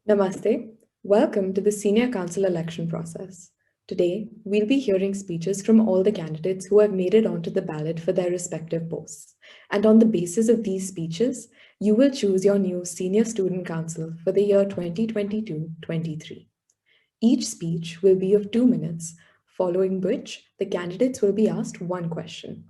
Namaste. Welcome to the Senior Council election process. Today, we'll be hearing speeches from all the candidates who have made it onto the ballot for their respective posts. And on the basis of these speeches, you will choose your new Senior Student Council for the year 2022-23. Each speech will be of 2 minutes, following which the candidates will be asked one question.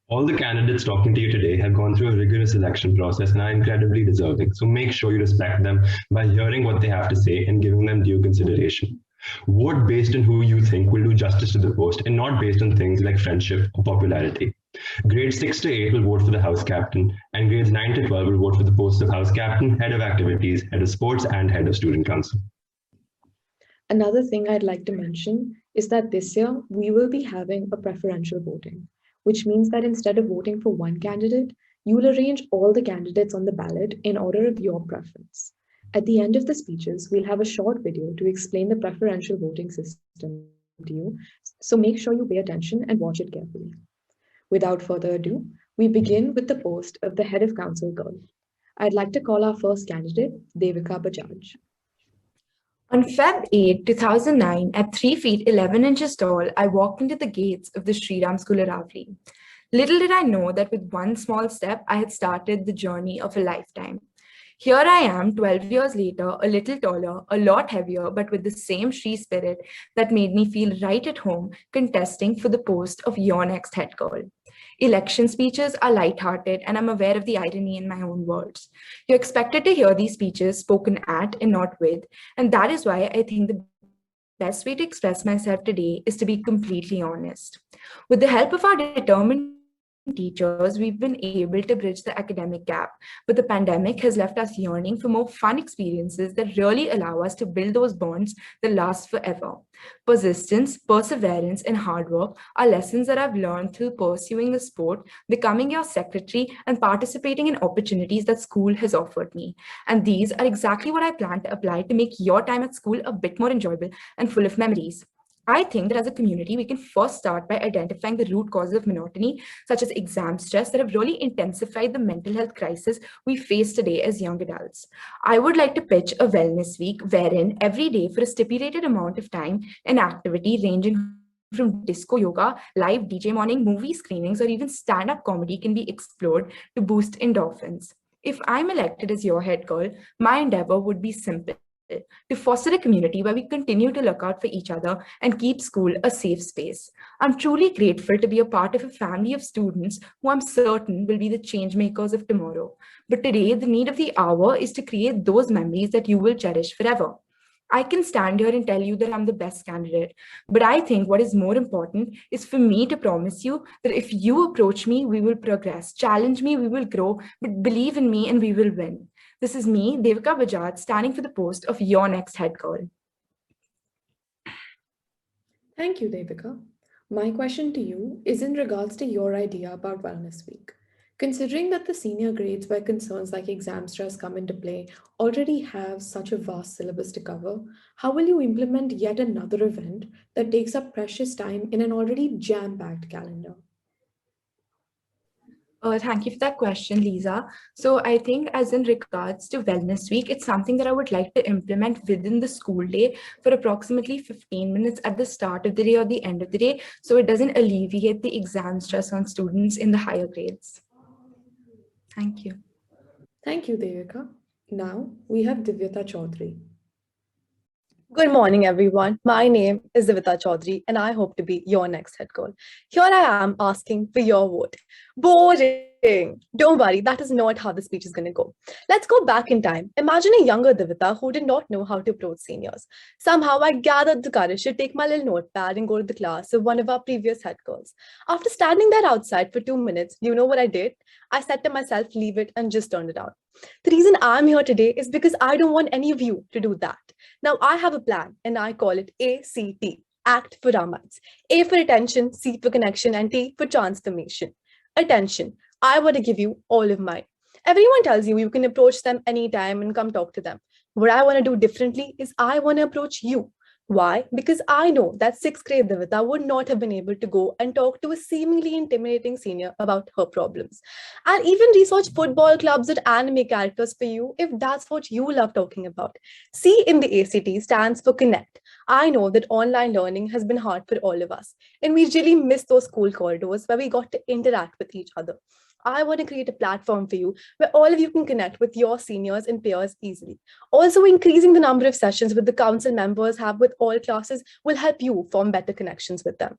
All the candidates talking to you today have gone through a rigorous election process and are incredibly deserving, so make sure you respect them by hearing what they have to say and giving them due consideration. Vote based on who you think will do justice to the post and not based on things like friendship or popularity. Grades 6 to 8 will vote for the House Captain, and grades 9 to 12 will vote for the posts of House Captain, Head of Activities, Head of Sports, and Head of Student Council. Another thing I'd like to mention is that this year we will be having a preferential voting, which means that instead of voting for one candidate, you will arrange all the candidates on the ballot in order of your preference. At the end of the speeches, we'll have a short video to explain the preferential voting system to you, so make sure you pay attention and watch it carefully. Without further ado, we begin with the post of the Head of Council girl. I'd like to call our first candidate, Devika Bajaj. On Feb 8, 2009, at 3 feet 11 inches tall, I walked into the gates of the Sriram School Aravali. Little did I know that with one small step, I had started the journey of a lifetime. Here I am, 12 years later, a little taller, a lot heavier, but with the same Shri spirit that made me feel right at home, contesting for the post of your next head girl. Election speeches are lighthearted, and I'm aware of the irony in my own words. You're expected to hear these speeches spoken at and not with, and that is why I think the best way to express myself today is to be completely honest. With the help of our determined teachers, we've been able to bridge the academic gap, but the pandemic has left us yearning for more fun experiences that really allow us to build those bonds that last forever. Persistence, perseverance, and hard work are lessons that I've learned through pursuing the sport, becoming your secretary, and participating in opportunities that school has offered me. And these are exactly what I plan to apply to make your time at school a bit more enjoyable and full of memories. I think that as a community, we can first start by identifying the root causes of monotony, such as exam stress, that have really intensified the mental health crisis we face today as young adults. I would like to pitch a wellness week wherein every day for a stipulated amount of time, an activity ranging from disco yoga, live DJ morning, movie screenings, or even stand-up comedy can be explored to boost endorphins. If I'm elected as your head girl, my endeavor would be simple: to foster a community where we continue to look out for each other and keep school a safe space. I'm truly grateful to be a part of a family of students who I'm certain will be the change makers of tomorrow. But today, the need of the hour is to create those memories that you will cherish forever. I can stand here and tell you that I'm the best candidate, but I think what is more important is for me to promise you that if you approach me, we will progress. Challenge me, we will grow, but believe in me and we will win. This is me, Devika Bajaj, standing for the post of your next head girl. Thank you, Devika. My question to you is in regards to your idea about Wellness Week. Considering that the senior grades where concerns like exam stress come into play already have such a vast syllabus to cover, how will you implement yet another event that takes up precious time in an already jam-packed calendar? Thank you for that question, Lisa. So I think as in regards to Wellness Week, it's something that I would like to implement within the school day for approximately 15 minutes at the start of the day or the end of the day, so it doesn't alleviate the exam stress on students in the higher grades. Thank you. Thank you, Devika. Now we have Divyata Chaudhary. Good morning, everyone. My name is Divita Chaudhary, and I hope to be your next head girl. Here I am asking for your vote. Boring. Don't worry, that is not how the speech is going to go. Let's go back in time. Imagine a younger Divita who did not know how to approach seniors. Somehow I gathered the courage to take my little notepad and go to the class of one of our previous head girls. After standing there outside for 2 minutes, you know what I did? I said to myself, leave it, and just turned it out. The reason I'm here today is because I don't want any of you to do that. Now I have a plan and I call it ACT, Act for Ramats. A for attention, C for connection, and T for transformation. Attention, I want to give you all of mine. Everyone tells you you can approach them anytime and come talk to them. What I want to do differently is I want to approach you. Why? Because I know that sixth grade Divita would not have been able to go and talk to a seemingly intimidating senior about her problems. And even research football clubs or anime characters for you if that's what you love talking about. C in the ACT stands for connect. I know that online learning has been hard for all of us, and we really miss those school corridors where we got to interact with each other. I want to create a platform for you where all of you can connect with your seniors and peers easily. Also, increasing the number of sessions with the council members have with all classes will help you form better connections with them.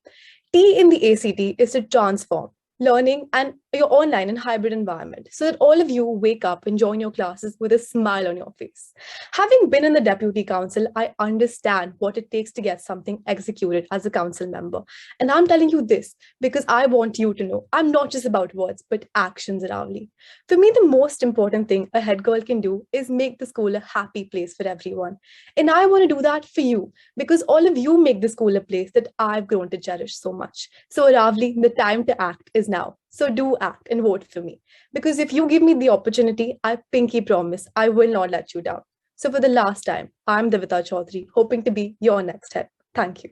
T in the ACT is to transform learning and your online and hybrid environment so that all of you wake up and join your classes with a smile on your face. Having been in the deputy council, I understand what it takes to get something executed as a council member. And I'm telling you this because I want you to know I'm not just about words, but actions, Aravali. For me, the most important thing a head girl can do is make the school a happy place for everyone. And I want to do that for you because all of you make the school a place that I've grown to cherish so much. So, Aravali, the time to act is now. So do act and vote for me. Because if you give me the opportunity, I pinky promise I will not let you down. So for the last time, I'm Divita Chaudhary, hoping to be your next head. Thank you.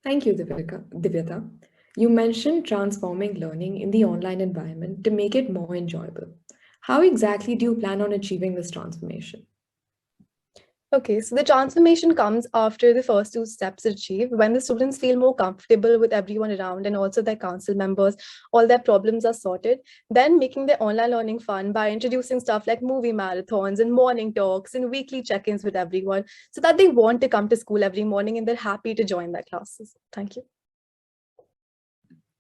Thank you, Divyata. You mentioned transforming learning in the online environment to make it more enjoyable. How exactly do you plan on achieving this transformation? Okay, so the transformation comes after the first two steps are achieved, when the students feel more comfortable with everyone around and also their council members, all their problems are sorted. Then making their online learning fun by introducing stuff like movie marathons and morning talks and weekly check-ins with everyone so that they want to come to school every morning and they're happy to join their classes. Thank you.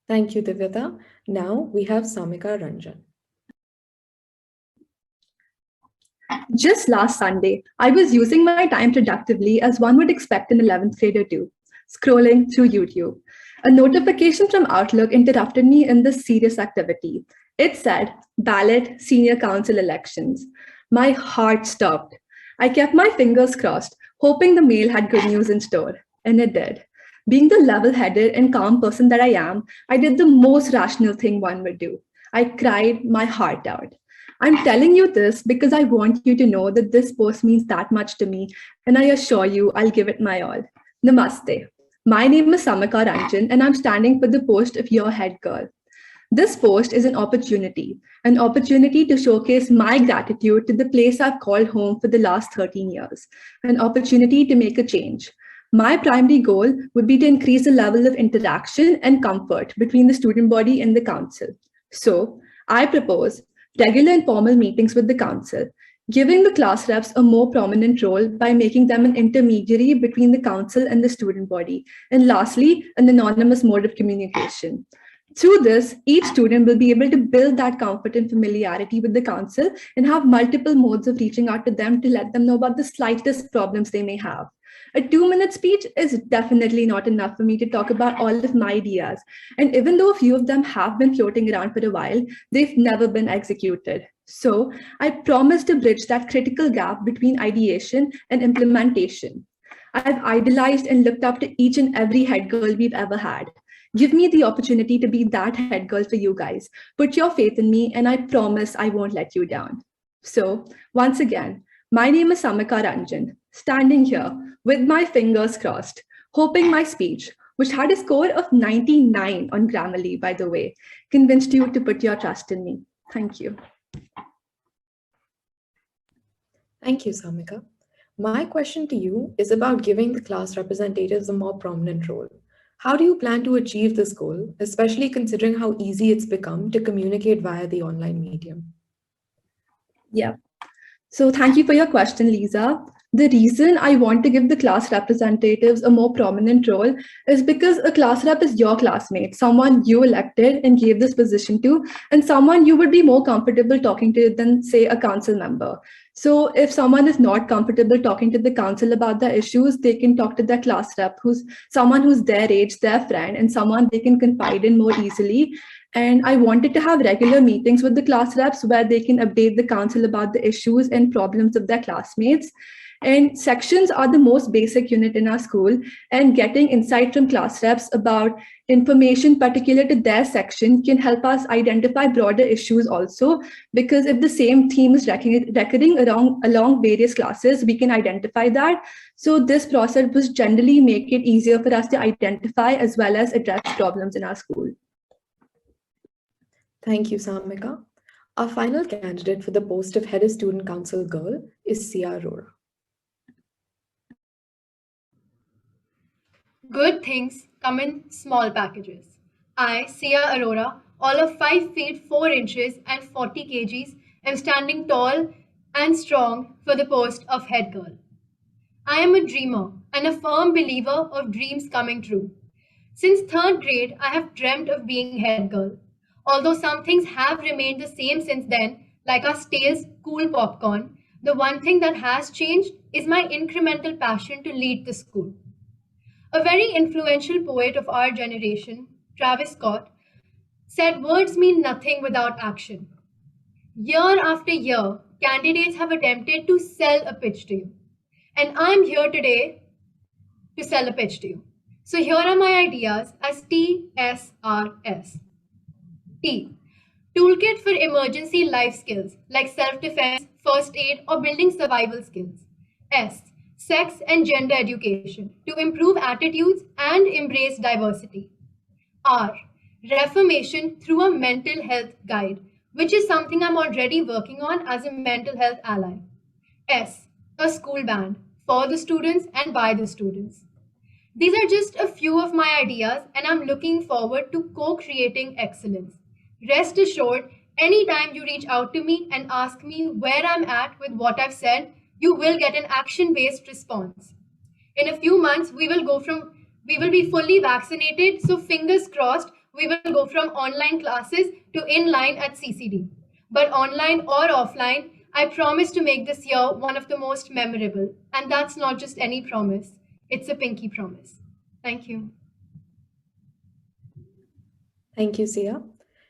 Thank you, Divyata. Now we have Samika Ranjan. Just last Sunday, I was using my time productively as one would expect an 11th grader to, scrolling through YouTube. A notification from Outlook interrupted me in this serious activity. It said, ballot senior council elections. My heart stopped. I kept my fingers crossed, hoping the mail had good news in store, and it did. Being the level-headed and calm person that I am, I did the most rational thing one would do. I cried my heart out. I'm telling you this because I want you to know that this post means that much to me, and I assure you I'll give it my all. Namaste. My name is Samika Ranjan, and I'm standing for the post of your head girl. This post is an opportunity to showcase my gratitude to the place I've called home for the last 13 years, an opportunity to make a change. My primary goal would be to increase the level of interaction and comfort between the student body and the council. So, I propose regular informal meetings with the council, giving the class reps a more prominent role by making them an intermediary between the council and the student body, and lastly, an anonymous mode of communication. Through this, each student will be able to build that comfort and familiarity with the council and have multiple modes of reaching out to them to let them know about the slightest problems they may have. A 2-minute speech is definitely not enough for me to talk about all of my ideas. And even though a few of them have been floating around for a while, they've never been executed. So I promise to bridge that critical gap between ideation and implementation. I've idolized and looked up to each and every head girl we've ever had. Give me the opportunity to be that head girl for you guys. Put your faith in me, and I promise I won't let you down. So, once again, my name is Samika Ranjan, standing here with my fingers crossed, hoping my speech, which had a score of 99 on Grammarly, by the way, convinced you to put your trust in me. Thank you. Thank you, Samika. My question to you is about giving the class representatives a more prominent role. How do you plan to achieve this goal, especially considering how easy it's become to communicate via the online medium? Yeah. So thank you for your question, Lisa. The reason I want to give the class representatives a more prominent role is because a class rep is your classmate, someone you elected and gave this position to, and someone you would be more comfortable talking to than, say, a council member. So if someone is not comfortable talking to the council about their issues, they can talk to their class rep, who's someone who's their age, their friend, and someone they can confide in more easily. And I wanted to have regular meetings with the class reps where they can update the council about the issues and problems of their classmates. And sections are the most basic unit in our school, and getting insight from class reps about information particular to their section can help us identify broader issues also, because if the same theme is recurring along various classes, we can identify that. So this process will generally make it easier for us to identify as well as address problems in our school. Thank you, Samika. Our final candidate for the post of Head of Student Council Girl is Sia Arora. Good things come in small packages. I, Sia Arora, all of 5 feet 4 inches and 40 kgs, am standing tall and strong for the post of head girl. I am a dreamer and a firm believer of dreams coming true. Since 3rd grade, I have dreamt of being head girl. Although some things have remained the same since then, like our stale's cool popcorn, the one thing that has changed is my incremental passion to lead the school. A very influential poet of our generation, Travis Scott, said words mean nothing without action. Year after year, candidates have attempted to sell a pitch to you. And I'm here today to sell a pitch to you. So here are my ideas as TSRS. T. Toolkit for emergency life skills like self-defense, first aid, or building survival skills. S. Sex and gender education to improve attitudes and embrace diversity. R. Reformation through a mental health guide, which is something I'm already working on as a mental health ally. S. A school band for the students and by the students. These are just a few of my ideas, and I'm looking forward to co-creating excellence. Rest assured, anytime you reach out to me and ask me where I'm at with what I've said, you will get an action-based response. In a few months, we will be fully vaccinated, so fingers crossed, we will go from online classes to in-line at CCD. But online or offline, I promise to make this year one of the most memorable. And that's not just any promise, it's a pinky promise. Thank you. Thank you, Sia.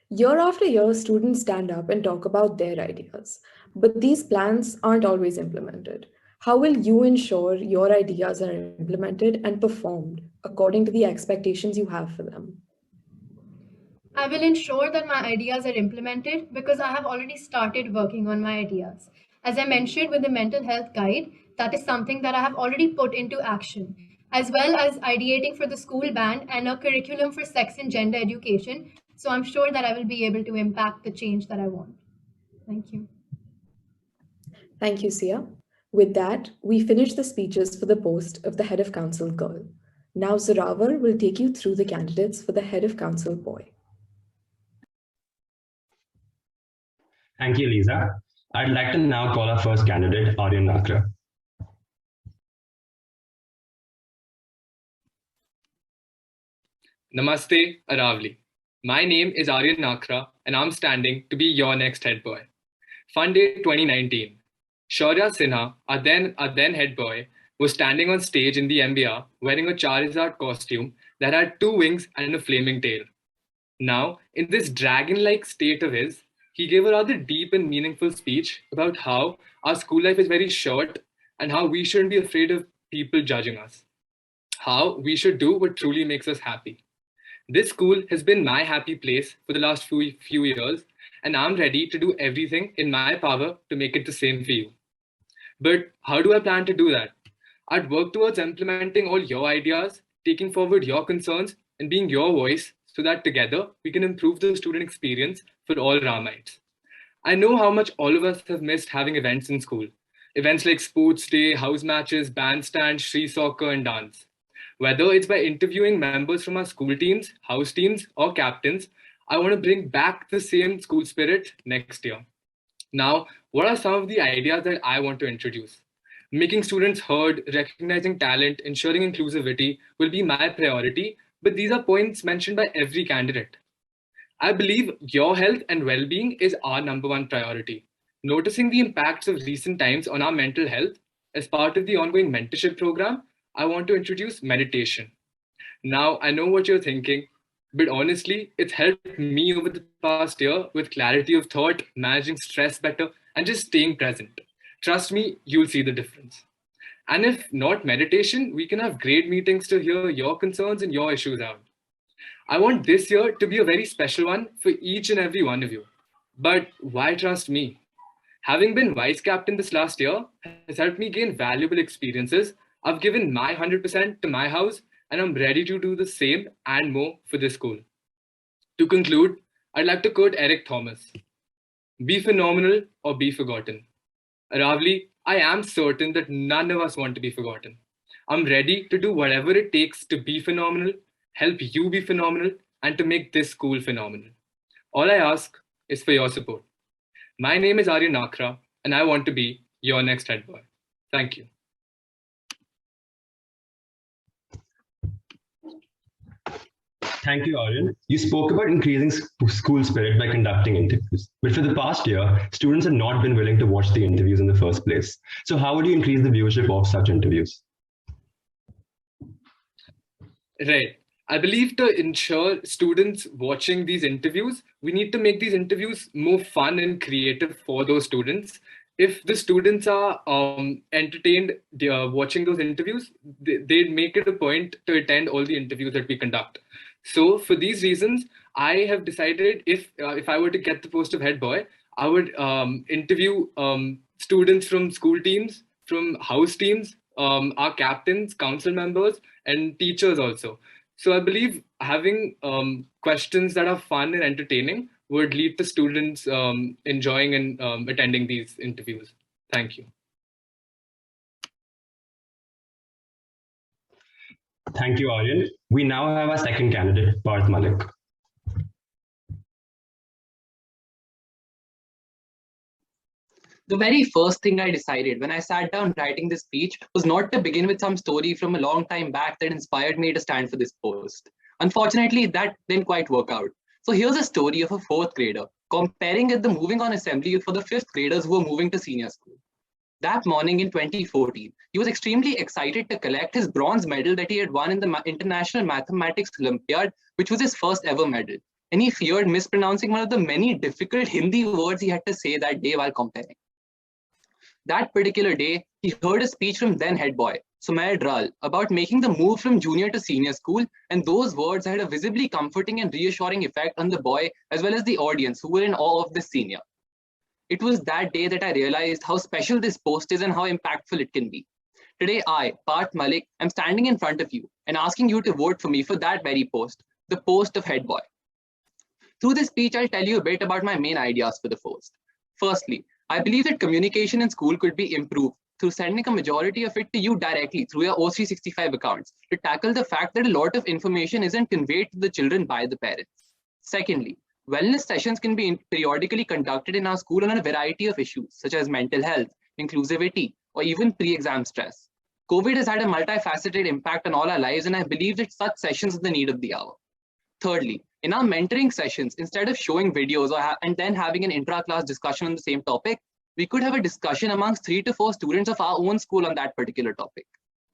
Year after year, students stand up and talk about their ideas, but these plans aren't always implemented. How will you ensure your ideas are implemented and performed according to the expectations you have for them? I will ensure that my ideas are implemented because I have already started working on my ideas. As I mentioned with the mental health guide, that is something that I have already put into action, as well as ideating for the school band and a curriculum for sex and gender education. So I'm sure that I will be able to impact the change that I want. Thank you. Thank you, Sia. With that, we finish the speeches for the post of the Head of Council Girl. Now Zorawar will take you through the candidates for the Head of Council Boy. Thank you, Lisa. I'd like to now call our first candidate, Aryan Nakra. Namaste, Aravali. My name is Aryan Nakra, and I'm standing to be your next head boy. Fun Day 2019. Shaurya Sinha, our then head boy, was standing on stage in the MBR wearing a Charizard costume that had 2 wings and a flaming tail. Now, in this dragon-like state of his, he gave a rather deep and meaningful speech about how our school life is very short and how we shouldn't be afraid of people judging us. How we should do what truly makes us happy. This school has been my happy place for the last few years, and I'm ready to do everything in my power to make it the same for you. But how do I plan to do that? I'd work towards implementing all your ideas, taking forward your concerns, and being your voice so that together we can improve the student experience for all Ramites. I know how much all of us have missed having events in school. Events like sports day, house matches, bandstand, Shri soccer, and dance. Whether it's by interviewing members from our school teams, house teams, or captains, I want to bring back the same school spirit next year. Now, what are some of the ideas that I want to introduce? Making students heard, recognizing talent, ensuring inclusivity will be my priority, but these are points mentioned by every candidate. I believe your health and well-being is our #1 priority. Noticing the impacts of recent times on our mental health, as part of the ongoing mentorship program, I want to introduce meditation. Now, I know what you're thinking, but honestly, it's helped me over the past year with clarity of thought, managing stress better, and just staying present. Trust me, you'll see the difference. And if not meditation, we can have great meetings to hear your concerns and your issues out. I want this year to be a very special one for each and every one of you. But why trust me? Having been vice captain this last year has helped me gain valuable experiences. I've given my 100% to my house, and I'm ready to do the same and more for this school. To conclude, I'd like to quote Eric Thomas: "Be phenomenal or be forgotten." Aravali, I am certain that none of us want to be forgotten. I'm ready to do whatever it takes to be phenomenal, help you be phenomenal, and to make this school phenomenal. All I ask is for your support. My name is Arya Nakra, and I want to be your next head boy. Thank you. Thank you, Aryan. You spoke about increasing school spirit by conducting interviews. But for the past year, students have not been willing to watch the interviews in the first place. So how would you increase the viewership of such interviews? Right. I believe to ensure students watching these interviews, we need to make these interviews more fun and creative for those students. If the students are entertained watching those interviews, they'd make it a point to attend all the interviews that we conduct. So for these reasons, I have decided if I were to get the post of head boy, I would interview students from school teams, from house teams, our captains, council members, and teachers also. So I believe having questions that are fun and entertaining would lead to students enjoying and attending these interviews. Thank you. Thank you, Aryan. We now have our second candidate, Parth Malik. The very first thing I decided when I sat down writing this speech was not to begin with some story from a long time back that inspired me to stand for this post. Unfortunately, that didn't quite work out. So here's a story of a fourth grader comparing it the moving on assembly for the fifth graders who were moving to senior school. That morning in 2014, he was extremely excited to collect his bronze medal that he had won in the International Mathematics Olympiad, which was his first ever medal. And he feared mispronouncing one of the many difficult Hindi words he had to say that day while comparing. That particular day, he heard a speech from then head boy, Sumer Dral, about making the move from junior to senior school, and those words had a visibly comforting and reassuring effect on the boy as well as the audience who were in awe of this senior. It was that day that I realized how special this post is and how impactful it can be. Today, I, Parth Malik, am standing in front of you and asking you to vote for me for that very post, the post of head boy. Through this speech, I'll tell you a bit about my main ideas for the post. Firstly, I believe that communication in school could be improved through sending a majority of it to you directly through your O365 accounts to tackle the fact that a lot of information isn't conveyed to the children by the parents. Secondly, wellness sessions can be periodically conducted in our school on a variety of issues such as mental health, inclusivity, or even pre-exam stress. COVID has had a multifaceted impact on all our lives, and I believe that such sessions are the need of the hour. Thirdly, in our mentoring sessions, instead of showing videos and then having an intra-class discussion on the same topic, we could have a discussion amongst 3 to 4 students of our own school on that particular topic.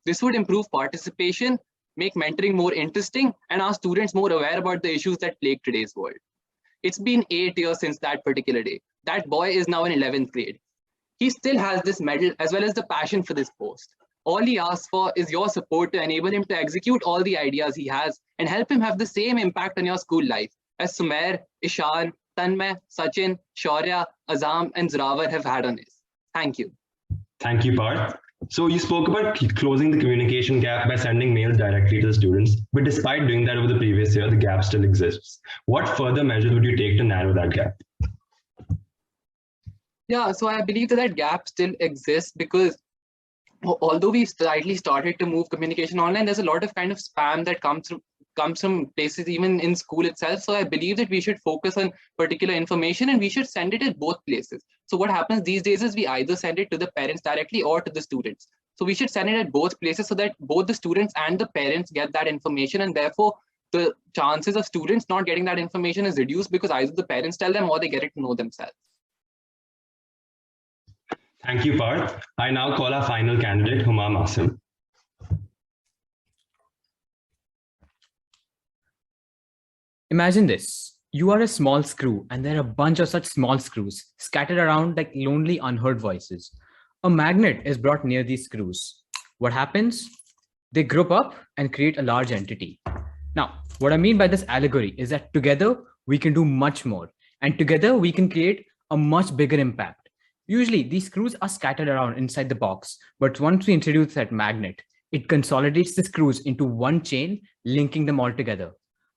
This would improve participation, make mentoring more interesting, and our students more aware about the issues that plague today's world. It's been 8 years since that particular day. That boy is now in 11th grade. He still has this medal as well as the passion for this post. All he asks for is your support to enable him to execute all the ideas he has and help him have the same impact on your school life as Sumer, Ishan, Tanmay, Sachin, Shaurya, Azam, and Zrawar have had on his. Thank you. Thank you, Parth. So you spoke about closing the communication gap by sending mails directly to the students, but despite doing that over the previous year, the gap still exists. What further measures would you take to narrow that gap? Yeah, so I believe that gap still exists because although we've slightly started to move communication online, there's a lot of kind of spam that comes from places even in school itself. So I believe that we should focus on particular information and we should send it at both places. So what happens these days is we either send it to the parents directly or to the students. So we should send it at both places so that both the students and the parents get that information, and therefore the chances of students not getting that information is reduced because either the parents tell them or they get it to know themselves. Thank you, Parth. I now call our final candidate, Humam Asim. Imagine this. You are a small screw and there are a bunch of such small screws scattered around like lonely unheard voices. A magnet is brought near these screws. What happens? They group up and create a large entity. Now, what I mean by this allegory is that together we can do much more, and together we can create a much bigger impact. Usually, these screws are scattered around inside the box, but once we introduce that magnet, it consolidates the screws into one chain, linking them all together.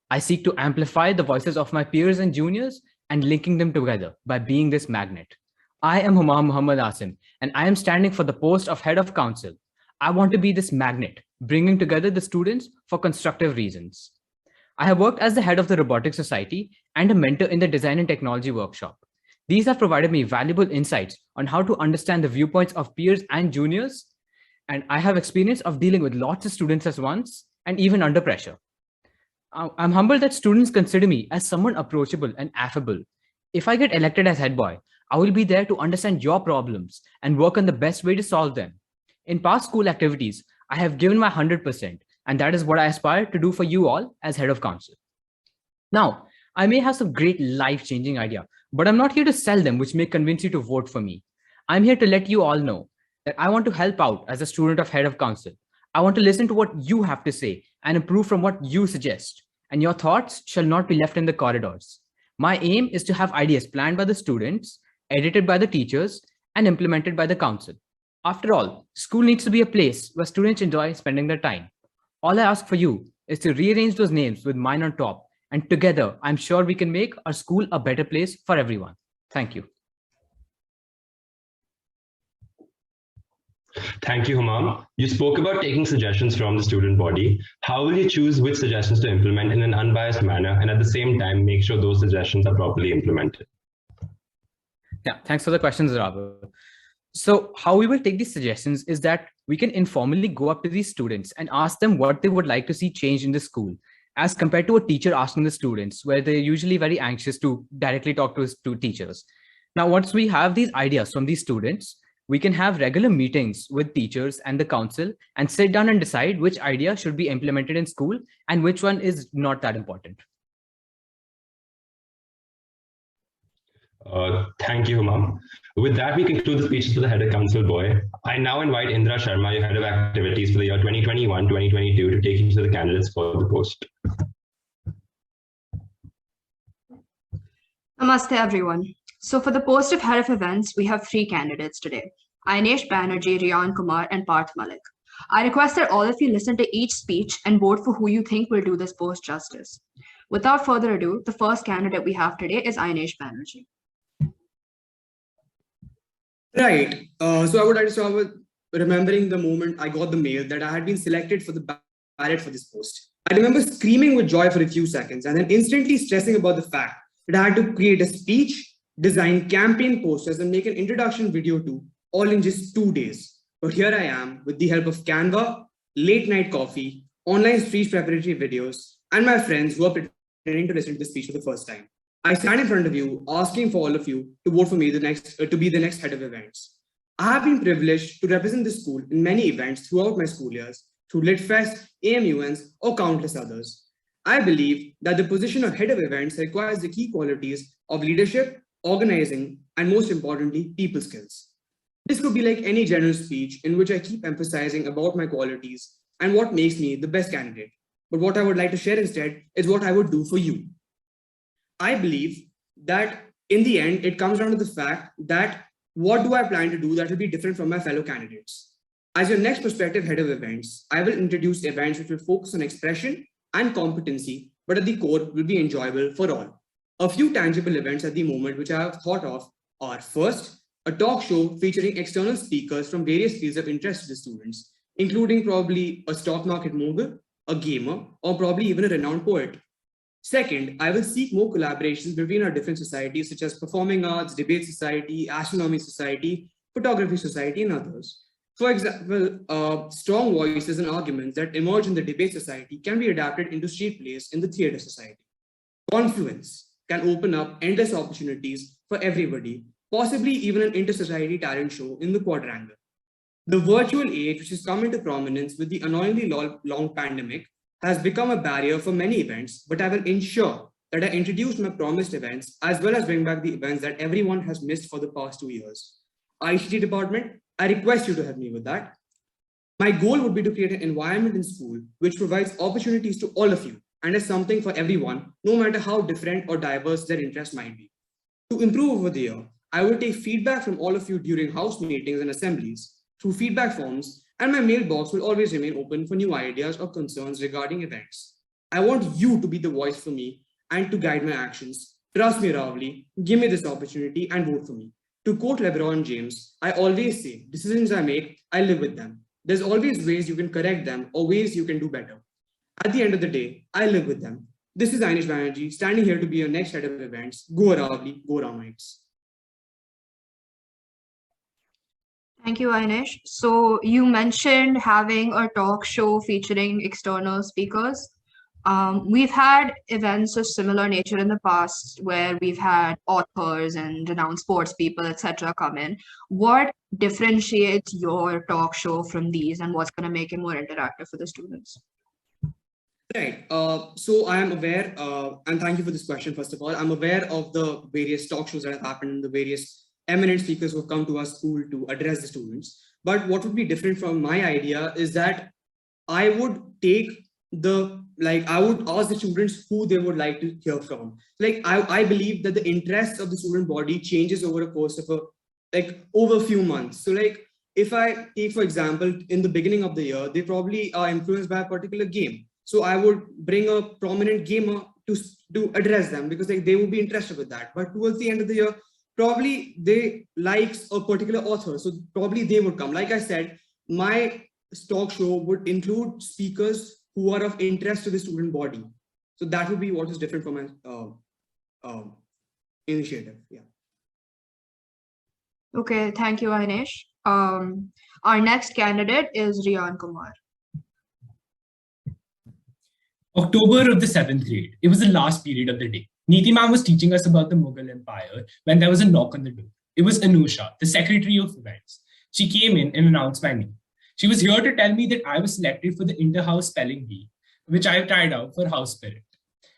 I seek to amplify the voices of my peers and juniors and linking them together by being this magnet. I am Humam Muhammad Asim, and I am standing for the post of head of council. I want to be this magnet, bringing together the students for constructive reasons. I have worked as the head of the Robotics Society and a mentor in the Design and Technology workshop. These have provided me valuable insights on how to understand the viewpoints of peers and juniors, and I have experience of dealing with lots of students at once and even under pressure. I'm humbled that students consider me as someone approachable and affable. If I get elected as head boy, I will be there to understand your problems and work on the best way to solve them. In past school activities, I have given my 100%, and that is what I aspire to do for you all as head of council. Now, I may have some great life-changing idea, but I'm not here to sell them, which may convince you to vote for me. I'm here to let you all know that I want to help out as a student of head of council. I want to listen to what you have to say and improve from what you suggest. And your thoughts shall not be left in the corridors. My aim is to have ideas planned by the students, edited by the teachers, and implemented by the council. After all, school needs to be a place where students enjoy spending their time. All I ask for you is to rearrange those names with mine on top, and together, I'm sure we can make our school a better place for everyone. Thank you. Thank you, Humam. You spoke about taking suggestions from the student body. How will you choose which suggestions to implement in an unbiased manner and at the same time make sure those suggestions are properly implemented? Yeah, thanks for the questions, Raghav. So how we will take these suggestions is that we can informally go up to these students and ask them what they would like to see changed in the school, as compared to a teacher asking the students, where they're usually very anxious to directly talk to teachers. Now, once we have these ideas from these students, we can have regular meetings with teachers and the council and sit down and decide which idea should be implemented in school and which one is not that important. Thank you, Humam. With that, we conclude the speeches for the head of council boy. I now invite Indra Sharma, your head of activities for the year 2021-2022, to take you to the candidates for the post. Namaste, everyone. So for the post of head of events, we have 3 candidates today: Aynesh Banerjee, Riyaan Kumar, and Parth Malik. I request that all of you listen to each speech and vote for who you think will do this post justice. Without further ado, the first candidate we have today is Aynesh Banerjee. Right. So I would like to start with remembering the moment I got the mail that I had been selected for the ballot for this post. I remember screaming with joy for a few seconds and then instantly stressing about the fact that I had to create a speech, design campaign posters, and make an introduction video too, all in just 2 days. But here I am with the help of Canva, late night coffee, online speech preparatory videos, and my friends who are pretending to listen to the speech for the first time. I stand in front of you asking for all of you to vote for me to be the next head of events. I have been privileged to represent the school in many events throughout my school years, through LitFest, AMUNs, or countless others. I believe that the position of head of events requires the key qualities of leadership, organizing, and most importantly, people skills. This could be like any general speech in which I keep emphasizing about my qualities and what makes me the best candidate. But what I would like to share instead is what I would do for you. I believe that in the end, it comes down to the fact that what do I plan to do that will be different from my fellow candidates? As your next prospective head of events, I will introduce events which will focus on expression and competency, but at the core will be enjoyable for all. A few tangible events at the moment which I have thought of are: first, a talk show featuring external speakers from various fields of interest to the students, including probably a stock market mogul, a gamer, or probably even a renowned poet. Second, I will seek more collaborations between our different societies such as Performing Arts, Debate Society, Astronomy Society, Photography Society, and others. For example, strong voices and arguments that emerge in the Debate Society can be adapted into street plays in the Theatre Society. Confluence can open up endless opportunities for everybody, possibly even an inter-society talent show in the Quadrangle. The virtual age, which has come into prominence with the annoyingly long pandemic, has become a barrier for many events, but I will ensure that I introduce my promised events as well as bring back the events that everyone has missed for the past 2 years. ICT department, I request you to help me with that. My goal would be to create an environment in school which provides opportunities to all of you and is something for everyone, no matter how different or diverse their interest might be. To improve over the year, I will take feedback from all of you during house meetings and assemblies through feedback forms, and my mailbox will always remain open for new ideas or concerns regarding events. I want you to be the voice for me and to guide my actions. Trust me, Aravali, give me this opportunity and vote for me. To quote LeBron James, I always say, decisions I make, I live with them. There's always ways you can correct them or ways you can do better. At the end of the day, I live with them. This is Aynesh Banerjee, standing here to be your next head of events. Go Aravali, go Ramites. Thank you, Aynesh. So you mentioned having a talk show featuring external speakers. We've had events of similar nature in the past where we've had authors and renowned sports people, etc., come in. What differentiates your talk show from these, and what's going to make it more interactive for the students? Right. So I am aware, and thank you for this question, first of all. I'm aware of the various talk shows that have happened and the various eminent speakers who have come to our school to address the students. But what would be different from my idea is that I would take I would ask the students who they would like to hear from. I believe that the interest of the student body changes over a course of over a few months. So if I take, for example, in the beginning of the year, they probably are influenced by a particular game. So I would bring a prominent gamer to address them because they would be interested with that. But towards the end of the year, probably they likes a particular author. So probably they would come. Like I said, my talk show would include speakers who are of interest to the student body. So that would be what is different from my initiative. Yeah. Okay, thank you, Aynesh. Our next candidate is Riyaan Kumar. October of the 7th grade. It was the last period of the day. Neeti ma'am was teaching us about the Mughal Empire when there was a knock on the door. It was Anusha, the secretary of events. She came in and announced my name. She was here to tell me that I was selected for the inter-house spelling bee, which I tried out for House Spirit.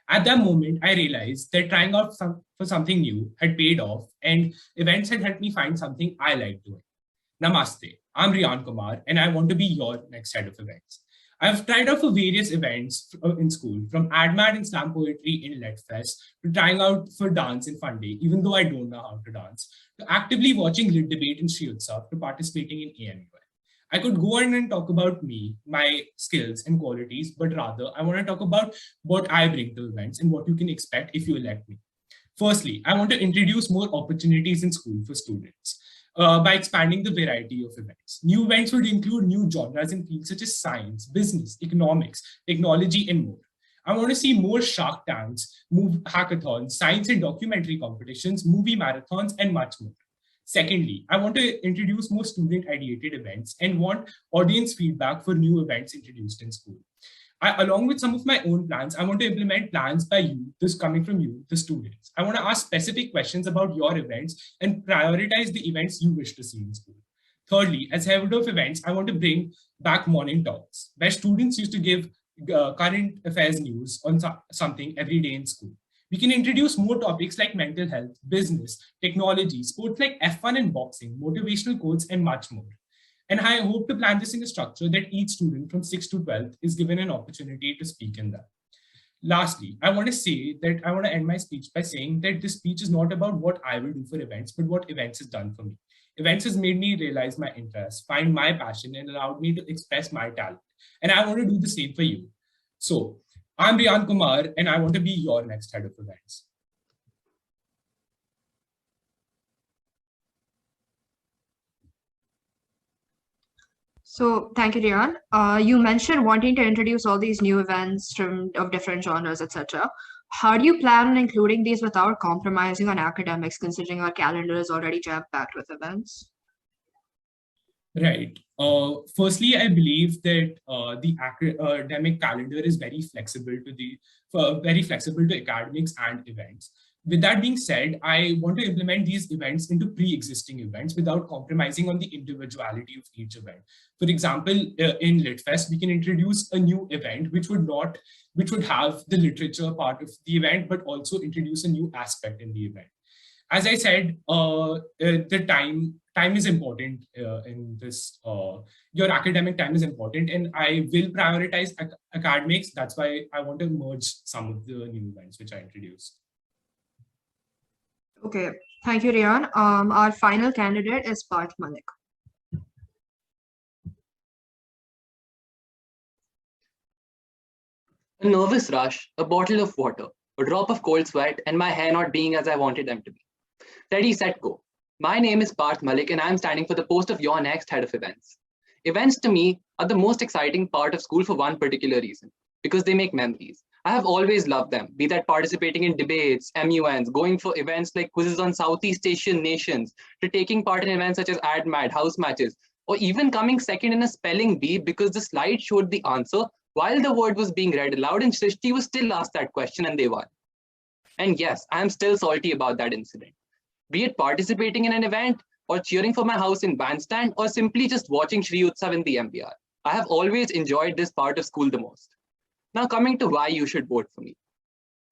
At that moment, I realized that trying out for something new had paid off, and events had helped me find something I liked doing. Namaste, I'm Riyaan Kumar, and I want to be your next head of events. I've tried out for various events in school, from AdMad and slam poetry in LetFest, to trying out for dance in Fun Day, even though I don't know how to dance, to actively watching Lit Debate in Sri Utsav, to participating in AMUI. I could go on and talk about me, my skills and qualities, but rather I want to talk about what I bring to events and what you can expect if you elect me. Firstly, I want to introduce more opportunities in school for students by expanding the variety of events. New events would include new genres in fields such as science, business, economics, technology, and more. I want to see more Shark Tanks, hackathons, science and documentary competitions, movie marathons, and much more. Secondly, I want to introduce more student-ideated events and want audience feedback for new events introduced in school. Along with some of my own plans, I want to implement plans by you, this coming from you, the students. I want to ask specific questions about your events and prioritize the events you wish to see in school. Thirdly, as head of events, I want to bring back morning talks, where students used to give current affairs news on something every day in school. We can introduce more topics like mental health, business, technology, sports like F1 and boxing, motivational quotes, and much more. And I hope to plan this in a structure that each student from 6th to 12th is given an opportunity to speak in that. Lastly, I want to end my speech by saying that this speech is not about what I will do for events, but what events has done for me. Events has made me realize my interests, find my passion, and allowed me to express my talent. And I want to do the same for you. So, I'm Riyaan Kumar, and I want to be your next head of events. So thank you, Riyaan. You mentioned wanting to introduce all these new events of different genres, etc. How do you plan on including these without compromising on academics, considering our calendar is already jam-packed with events? Right. Firstly, I believe that the academic calendar is very flexible to academics and events. With that being said, I want to implement these events into pre-existing events without compromising on the individuality of each event. For example, in LitFest, we can introduce a new event which would have the literature part of the event, but also introduce a new aspect in the event. As I said, the time time is important in this. Your academic time is important, and I will prioritize academics. That's why I want to merge some of the new events which I introduced. Okay, thank you, Riyaan. Our final candidate is Parth Malik. A nervous rush, a bottle of water, a drop of cold sweat, and my hair not being as I wanted them to be. Ready, set, go. My name is Parth Malik, and I'm standing for the post of your next head of events. Events to me are the most exciting part of school for one particular reason, because they make memories. I have always loved them, be that participating in debates, MUNs, going for events like quizzes on Southeast Asian nations, to taking part in events such as AdMad, house matches, or even coming second in a spelling bee because the slide showed the answer while the word was being read aloud and Srishti was still asked that question and they won. And yes, I am still salty about that incident. Be it participating in an event or cheering for my house in bandstand or simply just watching Shri Utsav in the MBR. I have always enjoyed this part of school the most. Now coming to why you should vote for me.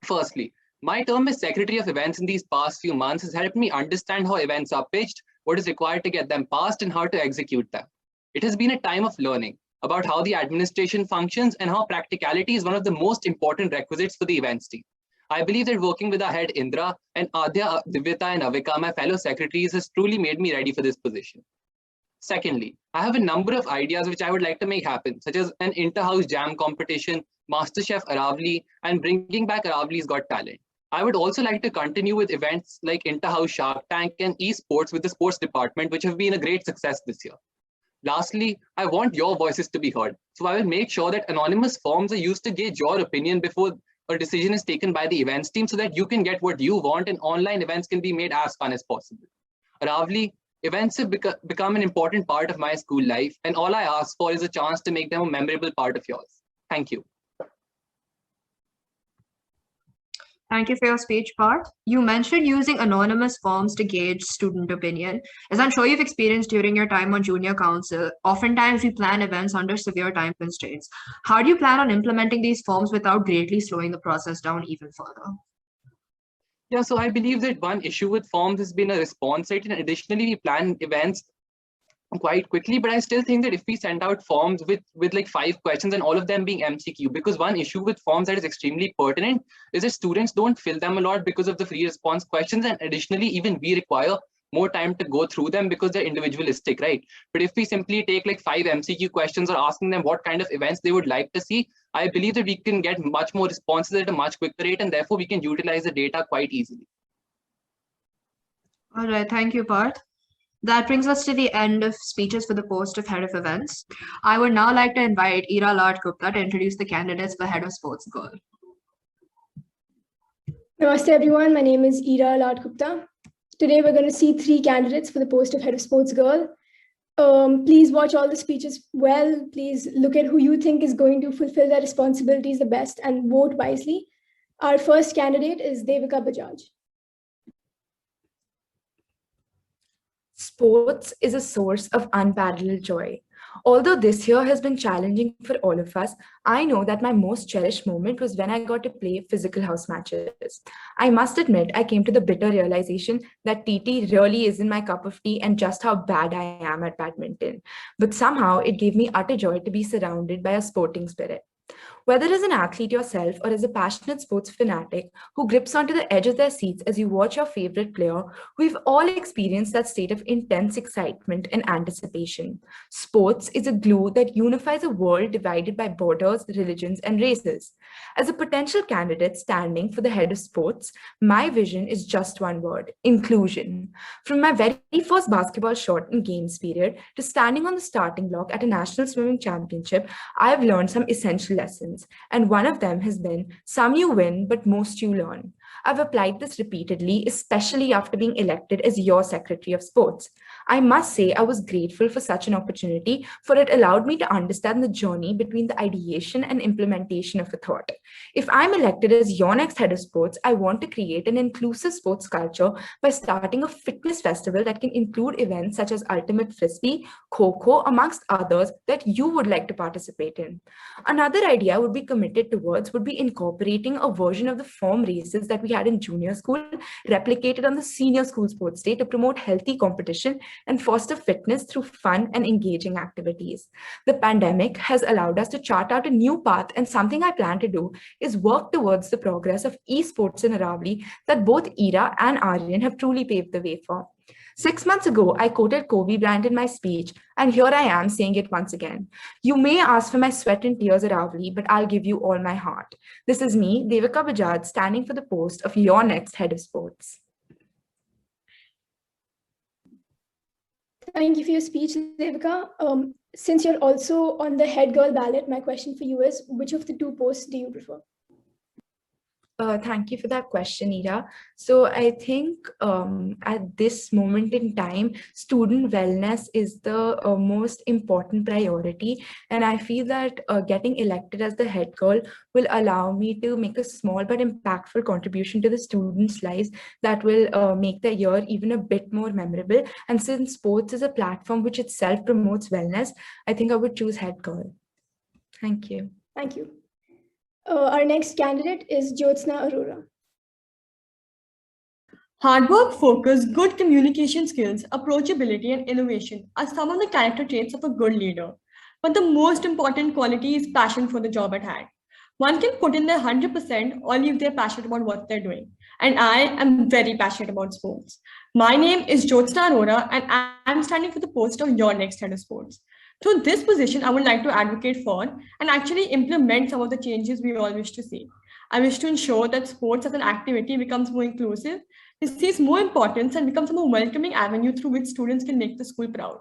Firstly, my term as Secretary of Events in these past few months has helped me understand how events are pitched, what is required to get them passed, and how to execute them. It has been a time of learning about how the administration functions and how practicality is one of the most important requisites for the events team. I believe that working with our head Indra and Adya, Divyata and Avika, my fellow secretaries, has truly made me ready for this position. Secondly, I have a number of ideas which I would like to make happen, such as an inter-house jam competition, MasterChef Aravali, and bringing back Aravali's Got Talent. I would also like to continue with events like inter-house Shark Tank and esports with the sports department, which have been a great success this year. Lastly, I want your voices to be heard. So I will make sure that anonymous forms are used to gauge your opinion before a decision is taken by the events team so that you can get what you want and online events can be made as fun as possible. Aravali, events have become an important part of my school life, and all I ask for is a chance to make them a memorable part of yours. Thank you. Thank you for your speech, Parth. You mentioned using anonymous forms to gauge student opinion. As I'm sure you've experienced during your time on junior council, oftentimes we plan events under severe time constraints. How do you plan on implementing these forms without greatly slowing the process down even further? Yeah, so I believe that one issue with forms has been a response rate, and additionally, we plan events quite quickly, but I still think that if we send out forms with like 5 questions and all of them being MCQ, because one issue with forms that is extremely pertinent is that students don't fill them a lot because of the free response questions, and additionally even we require more time to go through them because they're individualistic, right? But if we simply take like 5 MCQ questions or asking them what kind of events they would like to see, I believe that we can get much more responses at a much quicker rate, and therefore we can utilize the data quite easily. All right, thank you, Parth. That brings us to the end of speeches for the post of Head of Events. I would now like to invite Ira Lard Gupta to introduce the candidates for Head of Sports Girl. Namaste everyone, my name is Ira Lard Gupta. Today we're going to see 3 candidates for the post of Head of Sports Girl. Please watch all the speeches well. Please look at who you think is going to fulfill their responsibilities the best and vote wisely. Our first candidate is Devika Bajaj. Sports is a source of unparalleled joy. Although this year has been challenging for all of us, I know that my most cherished moment was when I got to play physical house matches. I must admit, I came to the bitter realization that TT really isn't my cup of tea and just how bad I am at badminton. But somehow it gave me utter joy to be surrounded by a sporting spirit. Whether as an athlete yourself or as a passionate sports fanatic who grips onto the edge of their seats as you watch your favorite player, we've all experienced that state of intense excitement and anticipation. Sports is a glue that unifies a world divided by borders, religions, and races. As a potential candidate standing for the head of sports, my vision is just one word: inclusion. From my very first basketball shot in games period to standing on the starting block at a national swimming championship, I've learned some essential lessons, and one of them has been some you win, but most you learn. I've applied this repeatedly, especially after being elected as your Secretary of Sports. I must say I was grateful for such an opportunity, for it allowed me to understand the journey between the ideation and implementation of a thought. If I'm elected as your next head of sports, I want to create an inclusive sports culture by starting a fitness festival that can include events such as Ultimate Frisbee, Kho-Kho, amongst others that you would like to participate in. Another idea I would be committed towards would be incorporating a version of the form races that we had in junior school, replicated on the senior school sports day to promote healthy competition and foster fitness through fun and engaging activities. The pandemic has allowed us to chart out a new path, and something I plan to do is work towards the progress of esports in Aravali that both Ira and Aryan have truly paved the way for. 6 months ago, I quoted Kobe Bryant in my speech, and here I am saying it once again. You may ask for my sweat and tears at Aravali, but I'll give you all my heart. This is me, Devika Bajaj, standing for the post of your next head of sports. Thank you for your speech, Devika. Since you're also on the head girl ballot, my question for you is, which of the two posts do you prefer? Thank you for that question, Ira. So I think at this moment in time, student wellness is the most important priority. And I feel that getting elected as the head girl will allow me to make a small but impactful contribution to the students' lives that will make the year even a bit more memorable. And since sports is a platform which itself promotes wellness, I think I would choose head girl. Thank you. Thank you. Our next candidate is Jyotsna Arora. Hard work, focus, good communication skills, approachability, and innovation are some of the character traits of a good leader. But the most important quality is passion for the job at hand. One can put in their 100% only if they're passionate about what they're doing. And I am very passionate about sports. My name is Jyotsna Arora, and I'm standing for the post of your next head of sports. Through this position, I would like to advocate for and actually implement some of the changes we all wish to see. I wish to ensure that sports as an activity becomes more inclusive, receives more importance, and becomes a more welcoming avenue through which students can make the school proud.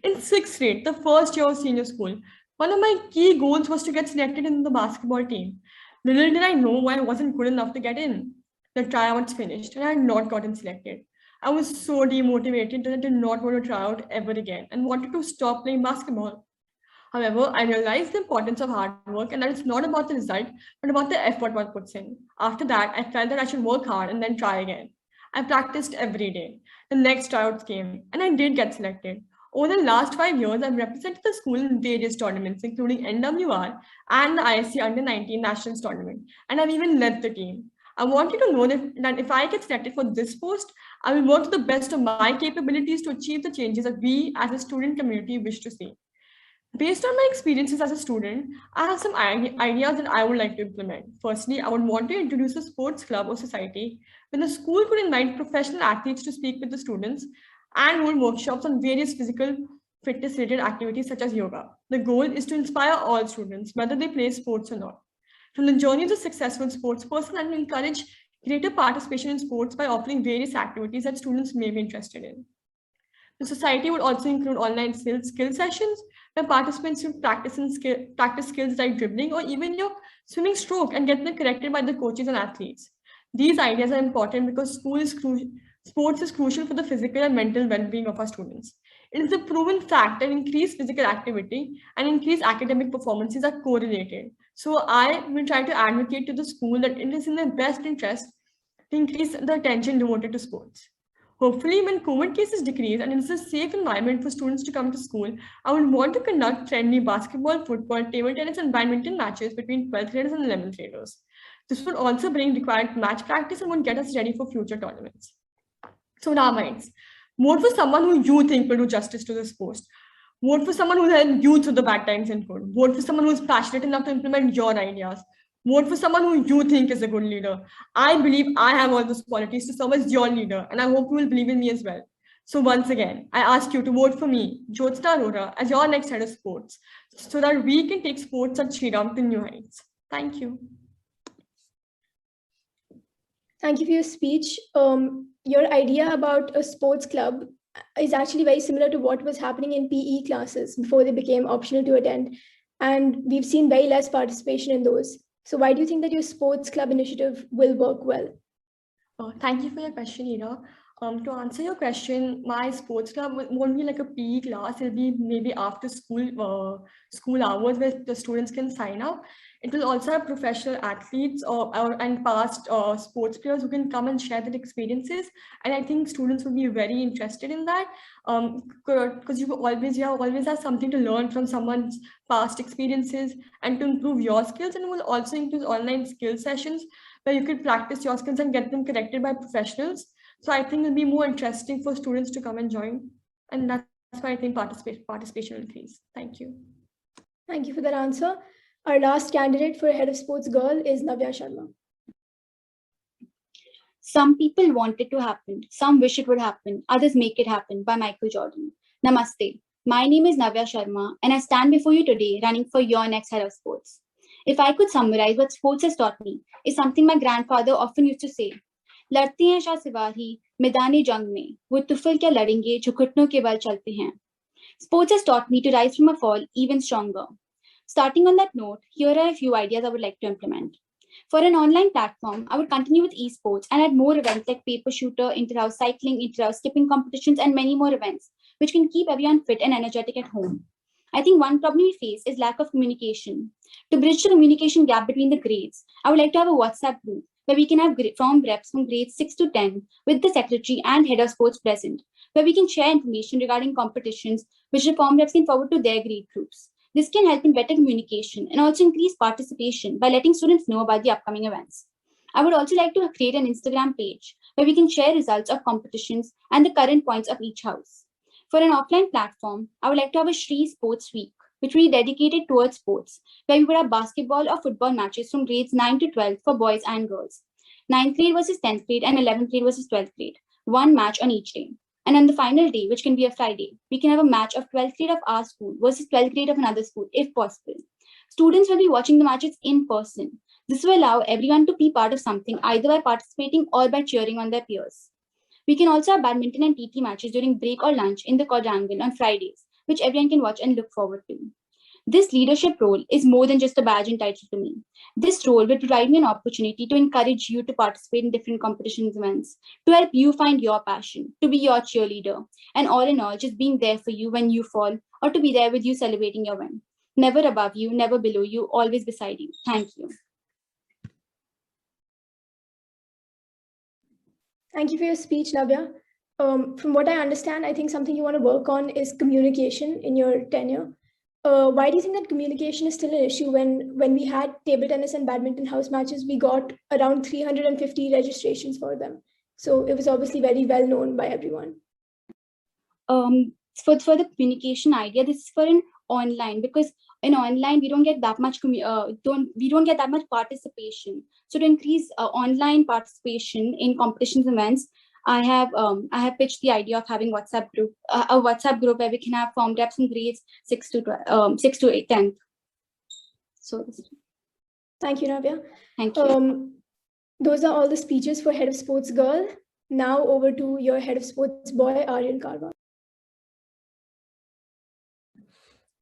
In 6th grade, the first year of senior school, one of my key goals was to get selected in the basketball team. Little did I know why I wasn't good enough to get in. The tryouts finished and I had not gotten selected. I was so demotivated that I did not want to try out ever again and wanted to stop playing basketball. However, I realized the importance of hard work and that it's not about the result, but about the effort one puts in. After that, I felt that I should work hard and then try again. I practiced every day. The next tryouts came and I did get selected. Over the last 5 years, I've represented the school in various tournaments, including NWR and the ISC Under-19 Nationals tournament, and I've even led the team. I want you to know that if I get selected for this post, I will work to the best of my capabilities to achieve the changes that we as a student community wish to see. Based on my experiences as a student, I have some ideas that I would like to implement. Firstly, I would want to introduce a sports club or society when the school could invite professional athletes to speak with the students and hold workshops on various physical fitness related activities such as yoga. The goal is to inspire all students, whether they play sports or not. From the journey of a successful sports person, and encourage greater participation in sports by offering various activities that students may be interested in. The society would also include online skill sessions where participants would practice skills like dribbling or even your swimming stroke and get them corrected by the coaches and athletes. These ideas are important because sports is crucial for the physical and mental well-being of our students. It is a proven fact that increased physical activity and increased academic performances are correlated. So I will try to advocate to the school that it is in their best interest to increase the attention devoted to sports. Hopefully, when COVID cases decrease and it is a safe environment for students to come to school, I would want to conduct friendly basketball, football, table tennis, and badminton matches between 12th graders and 11th graders. This would also bring required match practice and would get us ready for future tournaments. So now, minds, vote for someone who you think will do justice to this post. Vote for someone who will help you through the bad times and good. Vote for someone who is passionate enough to implement your ideas. Vote for someone who you think is a good leader. I believe I have all those qualities to serve as your leader, and I hope you will believe in me as well. So once again, I ask you to vote for me, Jyotsna Arora, as your next head of sports, so that we can take sports at Shriram to new heights. Thank you. Thank you for your speech. Your idea about a sports club is actually very similar to what was happening in PE classes before they became optional to attend. And we've seen very less participation in those. So why do you think that your sports club initiative will work well? Thank you for your question, Ira. To answer your question, my sports club won't be like a PE class. It'll be maybe after school hours where the students can sign up. It will also have professional athletes and past sports players who can come and share their experiences. And I think students will be very interested in that because you always have something to learn from someone's past experiences and to improve your skills. And it will also include online skill sessions where you could practice your skills and get them corrected by professionals. So I think it'll be more interesting for students to come and join. And that's why I think participation will increase. Thank you. Thank you for that answer. Our last candidate for Head of Sports Girl is Navya Sharma. Some people want it to happen, some wish it would happen, others make it happen by Michael Jordan. Namaste. My name is Navya Sharma, and I stand before you today running for your next Head of Sports. If I could summarize what sports has taught me, is something my grandfather often used to say. लड़ते हैं शाह सिवाही मैदानी जंग में वो तुफल क्या लड़ेंगे जो घुटनों के बल चलते हैं. Sports has taught me to rise from a fall even stronger. Starting on that note, here are a few ideas I would like to implement. For an online platform, I would continue with esports and add more events like paper shooter, inter-house cycling, inter-house skipping competitions, and many more events, which can keep everyone fit and energetic at home. I think one problem we face is lack of communication. To bridge the communication gap between the grades, I would like to have a WhatsApp group where we can have form reps from grades 6 to 10 with the secretary and head of sports present, where we can share information regarding competitions, which the form reps can forward to their grade groups. This can help in better communication and also increase participation by letting students know about the upcoming events. I would also like to create an Instagram page where we can share results of competitions and the current points of each house. For an offline platform, I would like to have a Shri Sports Week, which will be dedicated towards sports, where we would have basketball or football matches from grades 9 to 12 for boys and girls. 9th grade versus 10th grade and 11th grade versus 12th grade. One match on each day. And on the final day, which can be a Friday, we can have a match of 12th grade of our school versus 12th grade of another school, if possible. Students will be watching the matches in person. This will allow everyone to be part of something, either by participating or by cheering on their peers. We can also have badminton and TT matches during break or lunch in the quadrangle on Fridays, which everyone can watch and look forward to. This leadership role is more than just a badge and title to me. This role will provide me an opportunity to encourage you to participate in different competitions events, to help you find your passion, to be your cheerleader, and all in all, just being there for you when you fall, or to be there with you celebrating your win. Never above you, never below you, always beside you. Thank you. Thank you for your speech, Navya. From what I understand, I think something you want to work on is communication in your tenure. Why do you think that communication is still an issue when we had table tennis and badminton house matches, we got around 350 registrations for them. So it was obviously very well known by everyone. For the communication idea, this is for an online, because in online we don't get that much we don't get that much participation. So to increase online participation in competitions events, I have pitched the idea of having a WhatsApp group where we can have form reps in grades 6 to 8, 10th. So thank you, Navya. Thank you. Those are all the speeches for Head of Sports Girl. Now over to your Head of Sports Boy, Riyaan Kumar.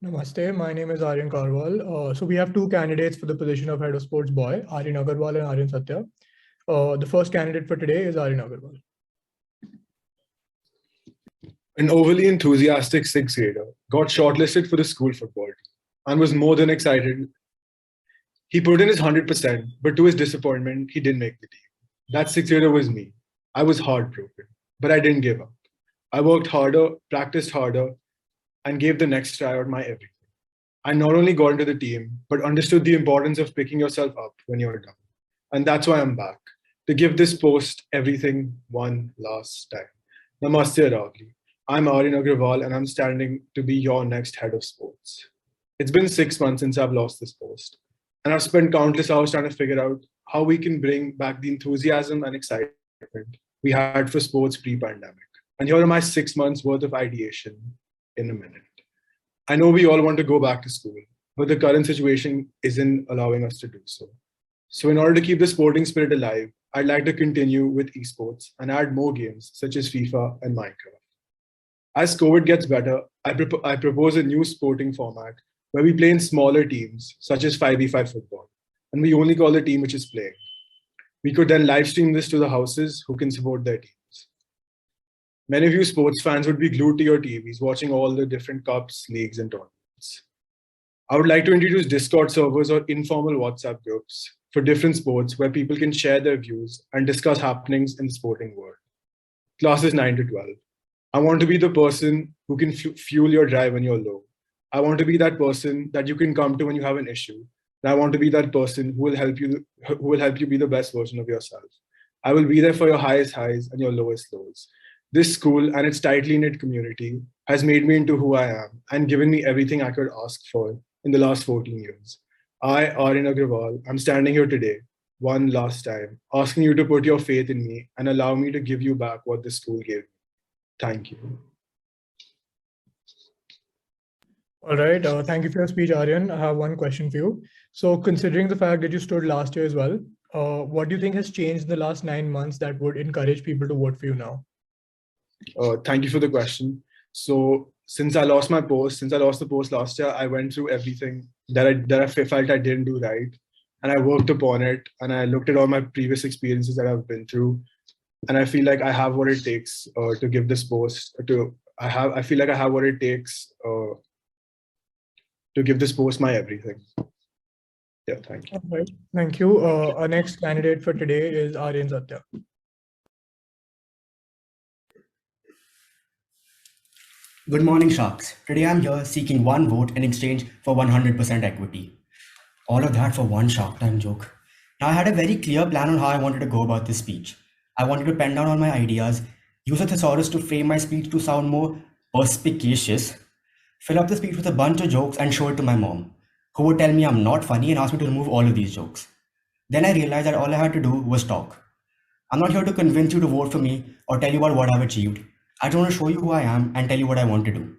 Namaste, my name is Riyaan Kumar. So we have two candidates for the position of Head of Sports Boy, Aryan Agarwal and Aryan Satya. The first candidate for today is Aryan Agarwal. An overly enthusiastic sixth grader got shortlisted for the school football team and was more than excited. He put in his 100%, but to his disappointment, he didn't make the team. That sixth grader was me. I was heartbroken, but I didn't give up. I worked harder, practiced harder, and gave the next try out my everything. I not only got into the team, but understood the importance of picking yourself up when you're down. And that's why I'm back, to give this post everything one last time. Namaste, Aravali. I'm Aryan Agarwal, and I'm standing to be your next head of sports. It's been 6 months since I've lost this post, and I've spent countless hours trying to figure out how we can bring back the enthusiasm and excitement we had for sports pre-pandemic. And here are my 6 months worth of ideation in a minute. I know we all want to go back to school, but the current situation isn't allowing us to do so. So in order to keep the sporting spirit alive, I'd like to continue with esports and add more games such as FIFA and Minecraft. As COVID gets better, I propose a new sporting format where we play in smaller teams, such as 5v5 football, and we only call the team which is playing. We could then live stream this to the houses who can support their teams. Many of you sports fans would be glued to your TVs watching all the different cups, leagues, and tournaments. I would like to introduce Discord servers or informal WhatsApp groups for different sports where people can share their views and discuss happenings in the sporting world. Classes 9 to 12. I want to be the person who can fuel your drive when you're low. I want to be that person that you can come to when you have an issue. And I want to be that person who will help you be the best version of yourself. I will be there for your highest highs and your lowest lows. This school and its tightly knit community has made me into who I am and given me everything I could ask for in the last 14 years. I, Aryan Agrawal, I'm standing here today, one last time, asking you to put your faith in me and allow me to give you back what this school gave me. Thank you. All right. Thank you for your speech, Aryan. I have one question for you. So, considering the fact that you stood last year as well, what do you think has changed in the last 9 months that would encourage people to vote for you now? Thank you for the question. So, since I lost the post last year, I went through everything that I felt I didn't do right, and I worked upon it, and I looked at all my previous experiences that I've been through, and I feel like I have what it takes to give this post. I feel like I have what it takes to give this post my everything. Yeah, thank you. All right. Thank you. Our next candidate for today is Aryan Satya. Good morning, Sharks. Today I'm here seeking one vote in exchange for 100% equity. All of that for one Shark Time joke. Now, I had a very clear plan on how I wanted to go about this speech. I wanted to pen down all my ideas, use a thesaurus to frame my speech to sound more perspicacious, fill up the speech with a bunch of jokes and show it to my mom, who would tell me I'm not funny and ask me to remove all of these jokes. Then I realized that all I had to do was talk. I'm not here to convince you to vote for me or tell you about what I've achieved. I just want to show you who I am and tell you what I want to do.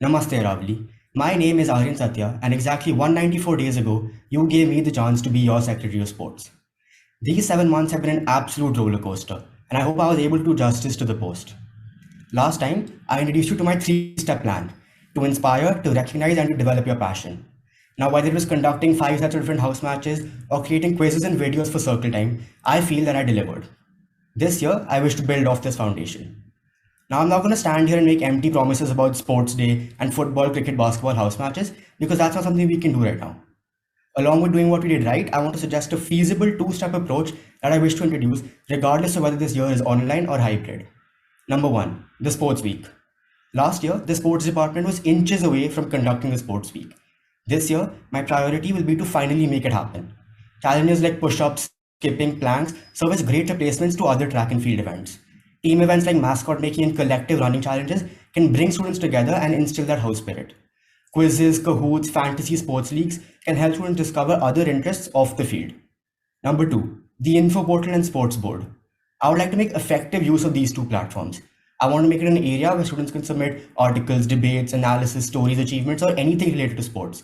Namaste, Aravali. My name is Aryan Satya, and exactly 194 days ago, you gave me the chance to be your Secretary of Sports. These 7 months have been an absolute roller coaster, and I hope I was able to do justice to the post. Last time, I introduced you to my 3-step plan to inspire, to recognize, and to develop your passion. Now, whether it was conducting 5 sets of different house matches or creating quizzes and videos for Circle Time, I feel that I delivered. This year, I wish to build off this foundation. Now, I'm not going to stand here and make empty promises about sports day and football, cricket, basketball house matches because that's not something we can do right now. Along with doing what we did right, I want to suggest a feasible 2-step approach that I wish to introduce regardless of whether this year is online or hybrid. Number 1, the sports week. Last year, the sports department was inches away from conducting the sports week. This year, my priority will be to finally make it happen. Challenges like push-ups, skipping, planks serve as great replacements to other track and field events. Team events like mascot making and collective running challenges can bring students together and instill that house spirit. Quizzes, Kahoots, fantasy sports leagues can help students discover other interests off the field. Number 2, the info portal and sports board. I would like to make effective use of these 2 platforms. I want to make it an area where students can submit articles, debates, analysis, stories, achievements, or anything related to sports.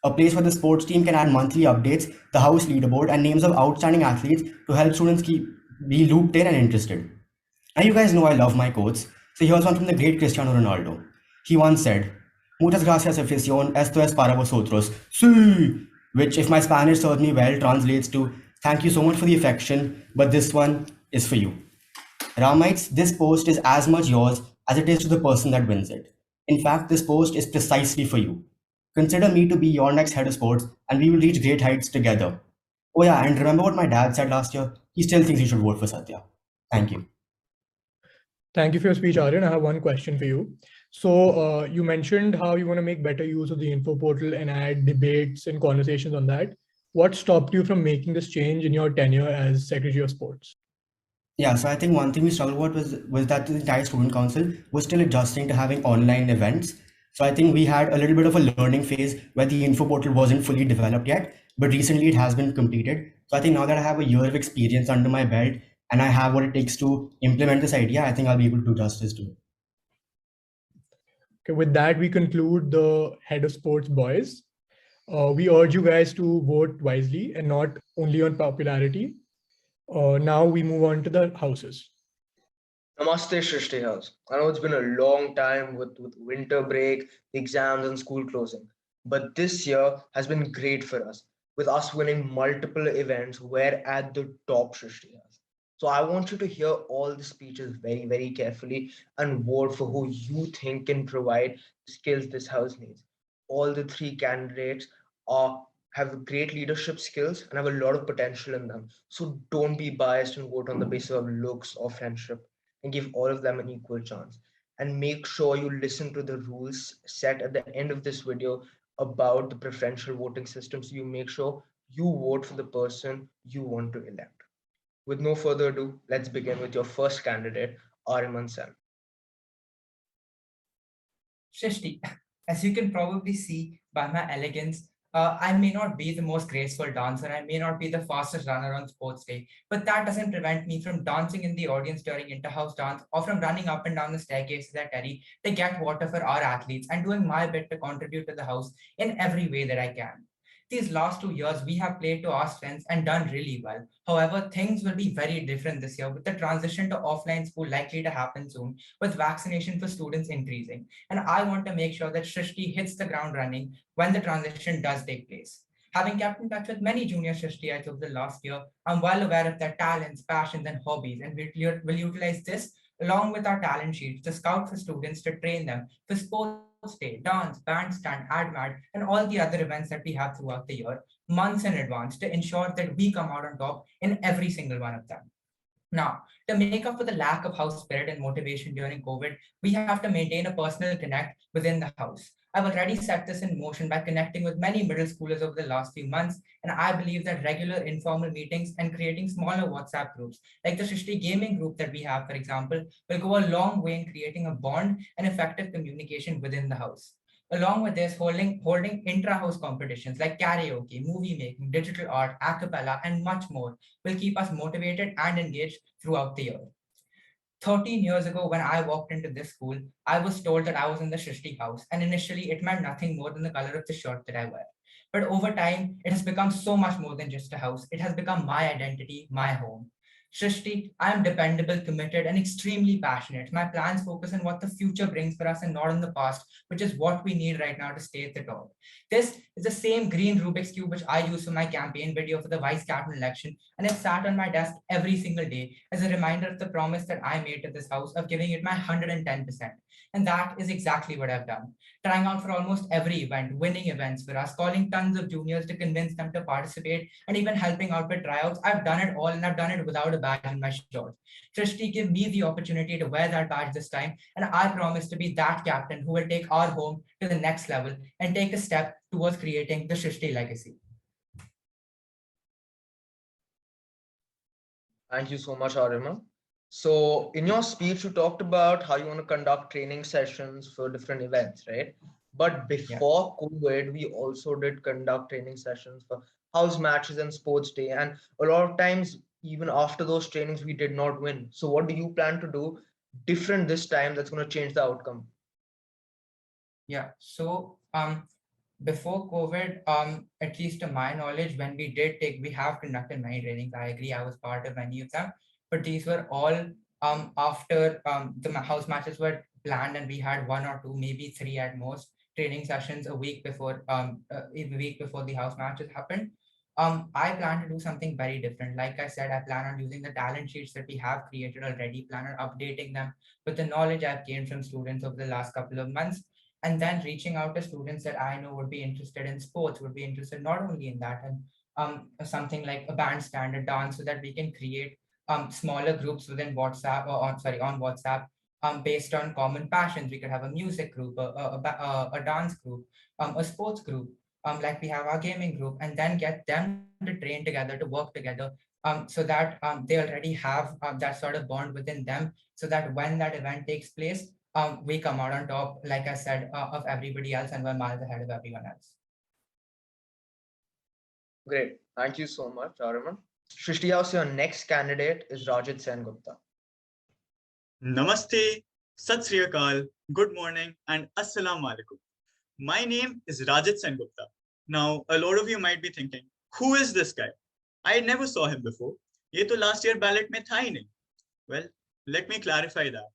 A place where the sports team can add monthly updates, the house leaderboard, and names of outstanding athletes to help students be looped in and interested. Now, you guys know I love my quotes, so here's one from the great Cristiano Ronaldo. He once said, Muchas gracias, afición, esto es para vosotros, sí, which, if my Spanish serves me well, translates to, thank you so much for the affection, but this one is for you. Ramites, this post is as much yours as it is to the person that wins it. In fact, this post is precisely for you. Consider me to be your next head of sports, and we will reach great heights together. Oh yeah, and remember what my dad said last year? He still thinks you should vote for Satya. Thank you. Thank you for your speech, Aryan. I have one question for you. So you mentioned how you want to make better use of the info portal and add debates and conversations on that. What stopped you from making this change in your tenure as Secretary of Sports? Yeah, so I think one thing we struggled with was that the entire student council was still adjusting to having online events. So I think we had a little bit of a learning phase where the info portal wasn't fully developed yet, but recently it has been completed. So I think now that I have a year of experience under my belt and I have what it takes to implement this idea, I think I'll be able to do justice to it. Okay, with that, we conclude the head of sports boys. We urge you guys to vote wisely and not only on popularity. Now we move on to the houses. Namaste, Srishti House. I know it's been a long time with winter break, exams, and school closing, but this year has been great for us. With us winning multiple events, we're at the top, Srishti House. So I want you to hear all the speeches very, very carefully and vote for who you think can provide the skills this house needs. All the 3 candidates are have great leadership skills and have a lot of potential in them. So don't be biased and vote on the basis of looks or friendship and give all of them an equal chance. And make sure you listen to the rules set at the end of this video about the preferential voting system so you make sure you vote for the person you want to elect. With no further ado, let's begin with your first candidate, Ariman Sen. Srishti, as you can probably see by my elegance, I may not be the most graceful dancer, I may not be the fastest runner on sports day, but that doesn't prevent me from dancing in the audience during inter-house dance or from running up and down the staircases at Terry to get water for our athletes and doing my bit to contribute to the house in every way that I can. These last 2 years, we have played to our strengths and done really well. However, things will be very different this year with the transition to offline school likely to happen soon, with vaccination for students increasing. And I want to make sure that Srishti hits the ground running when the transition does take place. Having kept in touch with many junior Shrishtiites over the last year, I'm well aware of their talents, passions, and hobbies, and will utilize this along with our talent sheets to scout for students to train them for sports day, dance, bandstand, AdMad, and all the other events that we have throughout the year, months in advance, to ensure that we come out on top in every single one of them. Now, to make up for the lack of house spirit and motivation during COVID, we have to maintain a personal connect within the house. I've already set this in motion by connecting with many middle schoolers over the last few months, and I believe that regular informal meetings and creating smaller WhatsApp groups, like the Srishti gaming group that we have, for example, will go a long way in creating a bond and effective communication within the house. Along with this, holding intra-house competitions like karaoke, movie making, digital art, a cappella, and much more will keep us motivated and engaged throughout the year. 13 years ago, when I walked into this school, I was told that I was in the Srishti house, and initially it meant nothing more than the color of the shirt that I wear. But over time, it has become so much more than just a house. It has become my identity, my home. Srishti, I am dependable, committed, and extremely passionate. My plans focus on what the future brings for us and not on the past, which is what we need right now to stay at the top. This is the same green Rubik's Cube which I use for my campaign video for the vice captain election, and it sat on my desk every single day as a reminder of the promise that I made to this house of giving it my 110%. And that is exactly what I've done. Trying out for almost every event, winning events for us, calling tons of juniors to convince them to participate, and even helping out with tryouts. I've done it all, and I've done it without a badge in my shirt. Srishti, give me the opportunity to wear that badge this time, and I promise to be that captain who will take our home to the next level and take a step towards creating the Srishti legacy. Thank you so much, Arima. So in your speech, you talked about how you want to conduct training sessions for different events, right? But before COVID, we also did conduct training sessions for house matches and sports day. And a lot of times, even after those trainings, we did not win. So what do you plan to do different this time that's going to change the outcome? Yeah, so before COVID, at least to my knowledge, when we have conducted many trainings. I agree, I was part of many of them, but these were all after the house matches were planned, and we had one or two, maybe three at most, training sessions a week before the house matches happened. I plan to do something very different. Like I said, I plan on using the talent sheets that we have created already, plan on updating them with the knowledge I've gained from students over the last couple of months, and then reaching out to students that I know would be interested in sports, would be interested not only in that, and something like a bandstand, a dance, so that we can create smaller groups within WhatsApp, on WhatsApp, based on common passions. We could have a music group, a dance group, a sports group, like we have our gaming group, and then get them to train together, to work together, so that they already have that sort of bond within them, so that when that event takes place, we come out on top, like I said, of everybody else, and we're miles ahead of everyone else. Great. Thank you so much, Arima. Srishti House, your next candidate is Rajit Sengupta. Namaste, Sat Sri Akal, good morning, and Assalamu Alaikum. My name is Rajit Sengupta. Now, a lot of you might be thinking, who is this guy? I never saw him before. Ye to last year ballot mein tha hi nahi. Well, let me clarify that.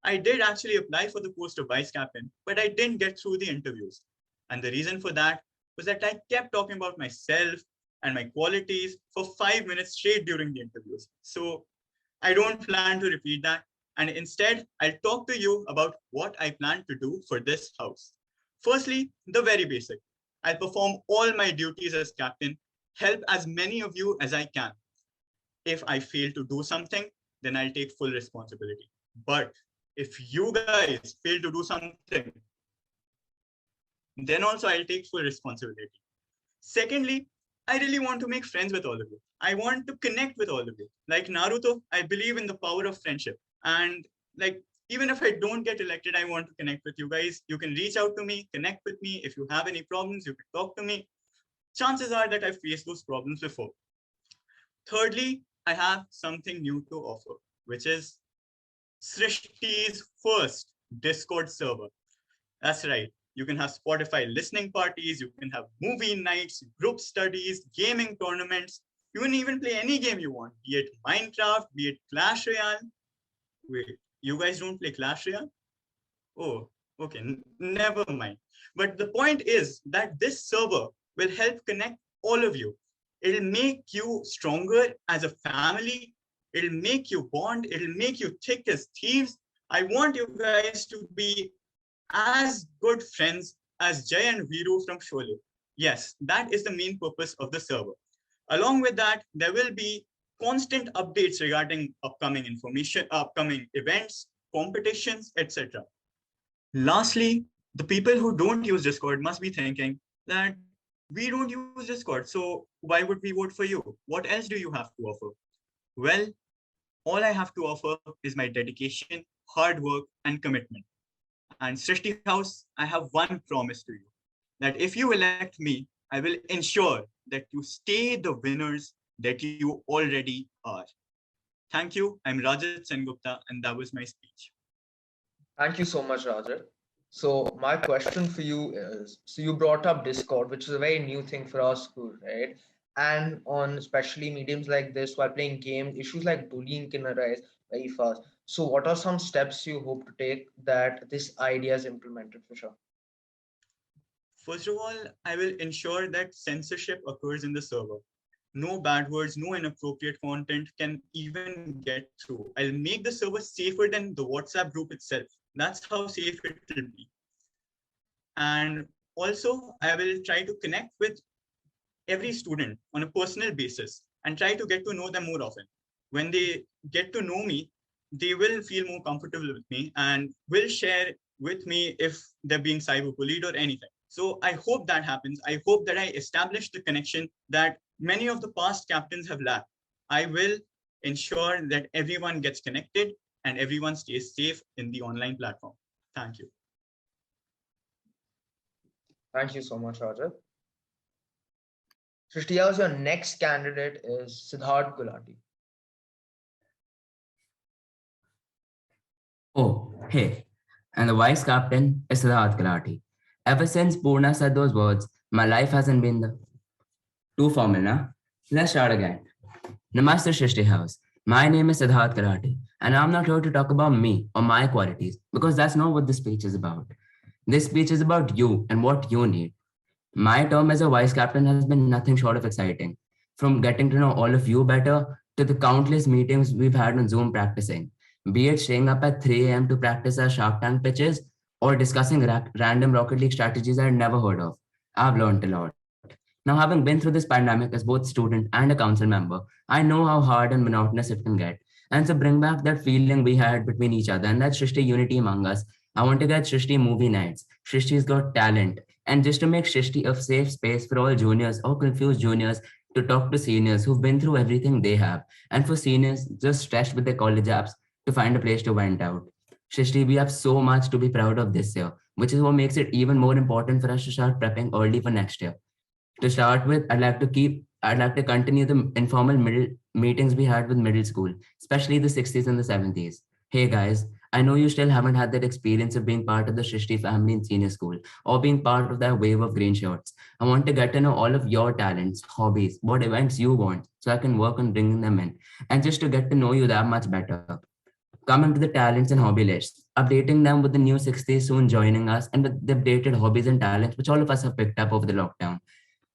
I did actually apply for the post of vice captain, but I didn't get through the interviews. And the reason for that was that I kept talking about myself and my qualities for 5 minutes straight during the interviews. So I don't plan to repeat that. And instead, I'll talk to you about what I plan to do for this house. Firstly, the very basic. I'll perform all my duties as captain, help as many of you as I can. If I fail to do something, then I'll take full responsibility. But if you guys fail to do something, then also I'll take full responsibility. Secondly, I really want to make friends with all of you. I want to connect with all of you. Like Naruto, I believe in the power of friendship. And like even if I don't get elected, I want to connect with you guys. You can reach out to me, connect with me. If you have any problems, you can talk to me. Chances are that I've faced those problems before. Thirdly, I have something new to offer, which is Srishti's first Discord server. That's right. You can have Spotify listening parties, you can have movie nights, group studies, gaming tournaments. You can even play any game you want, be it Minecraft, be it Clash Royale. Wait, you guys don't play Clash Royale? Oh, okay, never mind. But the point is that this server will help connect all of you. It'll make you stronger as a family. It'll make you bond. It'll make you thick as thieves. I want you guys to be as good friends as Jay and Viru from Sholay. Yes, that is the main purpose of the server. Along with that, there will be constant updates regarding upcoming information, upcoming events, competitions, etc. Lastly, the people who don't use Discord must be thinking that we don't use Discord, so why would we vote for you? What else do you have to offer? Well, all I have to offer is my dedication, hard work, and commitment. And Srishti House, I have one promise to you, that if you elect me, I will ensure that you stay the winners that you already are. Thank you. I'm Rajit Sengupta, and that was my speech. Thank you so much, Rajat. So my question for you is, so you brought up Discord, which is a very new thing for our school, right? And on especially mediums like this, while playing games, issues like bullying can arise very fast. So what are some steps you hope to take that this idea is implemented for sure? First of all, I will ensure that censorship occurs in the server. No bad words, no inappropriate content can even get through. I'll make the server safer than the WhatsApp group itself. That's how safe it will be. And also, I will try to connect with every student on a personal basis and try to get to know them more often. When they get to know me, they will feel more comfortable with me and will share with me if they're being cyberbullied or anything. So I hope that happens. I hope that I establish the connection that many of the past captains have lacked. I will ensure that everyone gets connected and everyone stays safe in the online platform. Thank you. Thank you so much, Rajat. Srishti, your next candidate is Siddharth Gulati. Oh, hey, and the vice captain is Siddharth Gulati. Ever since Purna said those words, my life hasn't been too formal, nah? Let's start again. Namaste, Srishti House. My name is Siddharth Gulati, and I'm not here to talk about me or my qualities, because that's not what this speech is about. This speech is about you and what you need. My term as a vice captain has been nothing short of exciting. From getting to know all of you better to the countless meetings we've had on Zoom practicing, be it staying up at 3 a.m. to practice our Shark Tank pitches or discussing random Rocket League strategies I'd never heard of. I've learned a lot. Now, having been through this pandemic as both student and a council member, I know how hard and monotonous it can get. And to bring back that feeling we had between each other and that Srishti unity among us, I want to get Srishti movie nights. Srishti's got talent. And just to make Srishti a safe space for all juniors or confused juniors to talk to seniors who've been through everything they have. And for seniors just stressed with their college apps to find a place to vent out. Srishti, we have so much to be proud of this year, which is what makes it even more important for us to start prepping early for next year. To start with, I'd like to continue the informal middle meetings we had with middle school, especially the 60s and the 70s. Hey guys, I know you still haven't had that experience of being part of the Srishti family in senior school or being part of that wave of green shirts. I want to get to know all of your talents, hobbies, what events you want, so I can work on bringing them in, and just to get to know you that much better. Coming to the talents and hobby lists, updating them with the new 60s soon joining us and with the updated hobbies and talents, which all of us have picked up over the lockdown.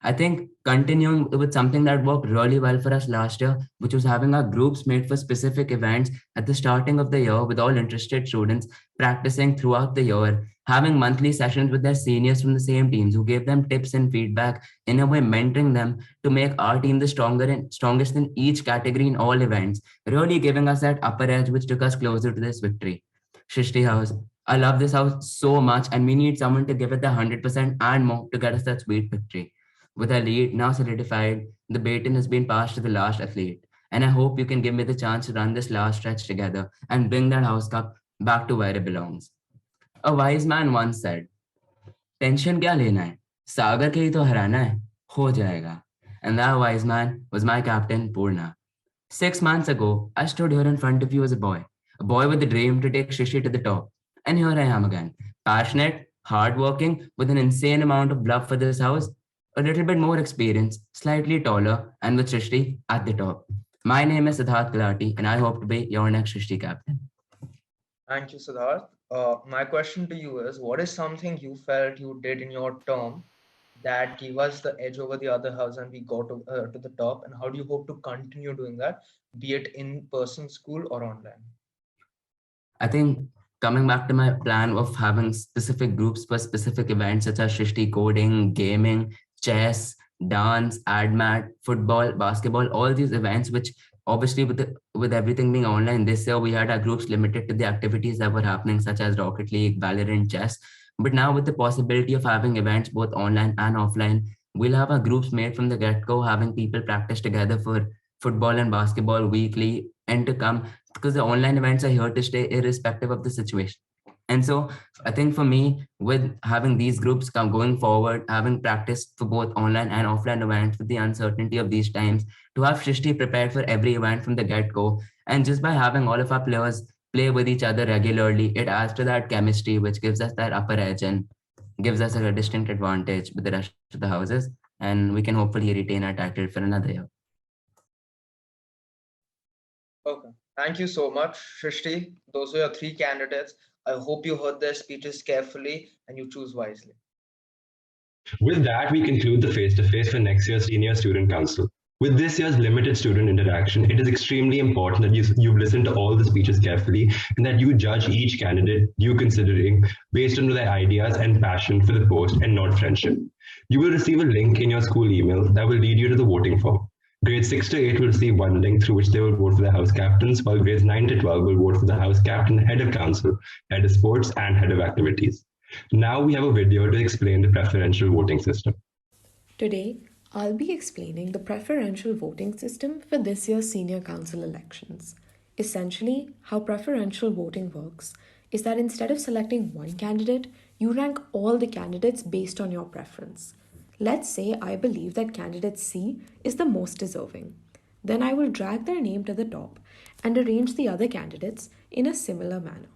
I think continuing with something that worked really well for us last year, which was having our groups made for specific events at the starting of the year with all interested students practicing throughout the year, having monthly sessions with their seniors from the same teams who gave them tips and feedback, in a way mentoring them to make our team the strongest in each category in all events, really giving us that upper edge which took us closer to this victory. Srishti House, I love this house so much and we need someone to give it the 100% and more to get us that sweet victory. With our lead now solidified, the baton has been passed to the last athlete. And I hope you can give me the chance to run this last stretch together and bring that house cup back to where it belongs. A wise man once said, tension क्या लेना है, सागर के ही तो हराना है, हो जाएगा. And that wise man was my captain, Purna. 6 months ago, I stood here in front of you as a boy with a dream to take Srishti to the top. And here I am again, passionate, hardworking, with an insane amount of love for this house, a little bit more experience, slightly taller, and with Srishti at the top. My name is Siddharth Gulati, and I hope to be your next Srishti captain. Thank you, Siddharth. My question to you is, what is something you felt you did in your term that gave us the edge over the other house and we got to the top? And how do you hope to continue doing that, be it in person school or online? I think coming back to my plan of having specific groups for specific events such as Srishti coding, gaming, chess, dance, admat, football, basketball, all these events, which obviously with everything being online, this year we had our groups limited to the activities that were happening, such as Rocket League, Valorant, chess. But now with the possibility of having events both online and offline, we'll have our groups made from the get-go, having people practice together for football and basketball weekly and to come, because the online events are here to stay irrespective of the situation. And so I think for me, with having these groups going forward, having practice for both online and offline events with the uncertainty of these times, to have Srishti prepared for every event from the get-go, and just by having all of our players play with each other regularly, it adds to that chemistry, which gives us that upper edge and gives us a distinct advantage with the rest of the houses. And we can hopefully retain our title for another year. Okay, thank you so much, Srishti. Those were your 3 candidates. I hope you heard their speeches carefully and you choose wisely. With that, we conclude the face-to-face for next year's Senior Student Council. With this year's limited student interaction, it is extremely important that you've listened to all the speeches carefully and that you judge each candidate you considering based on their ideas and passion for the post and not friendship. You will receive a link in your school email that will lead you to the voting form. Grades 6 to 8 will receive one link through which they will vote for the house captains, while grades 9 to 12 will vote for the house captain, head of council, head of sports, and head of activities. Now we have a video to explain the preferential voting system. Today, I'll be explaining the preferential voting system for this year's senior council elections. Essentially, how preferential voting works is that instead of selecting one candidate, you rank all the candidates based on your preference. Let's say I believe that candidate C is the most deserving. Then I will drag their name to the top and arrange the other candidates in a similar manner.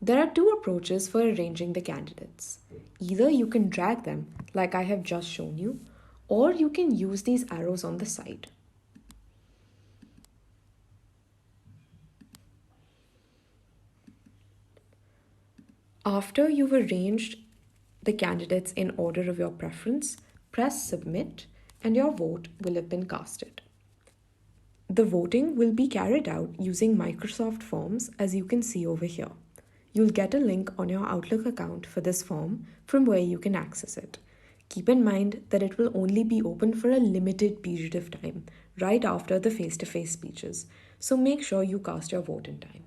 There are 2 approaches for arranging the candidates. Either you can drag them, like I have just shown you, or you can use these arrows on the side. After you've arranged the candidates in order of your preference, press submit and your vote will have been casted. The voting will be carried out using Microsoft Forms, as you can see over here. You'll get a link on your Outlook account for this form from where you can access it. Keep in mind that it will only be open for a limited period of time, right after the face-to-face speeches, so make sure you cast your vote in time.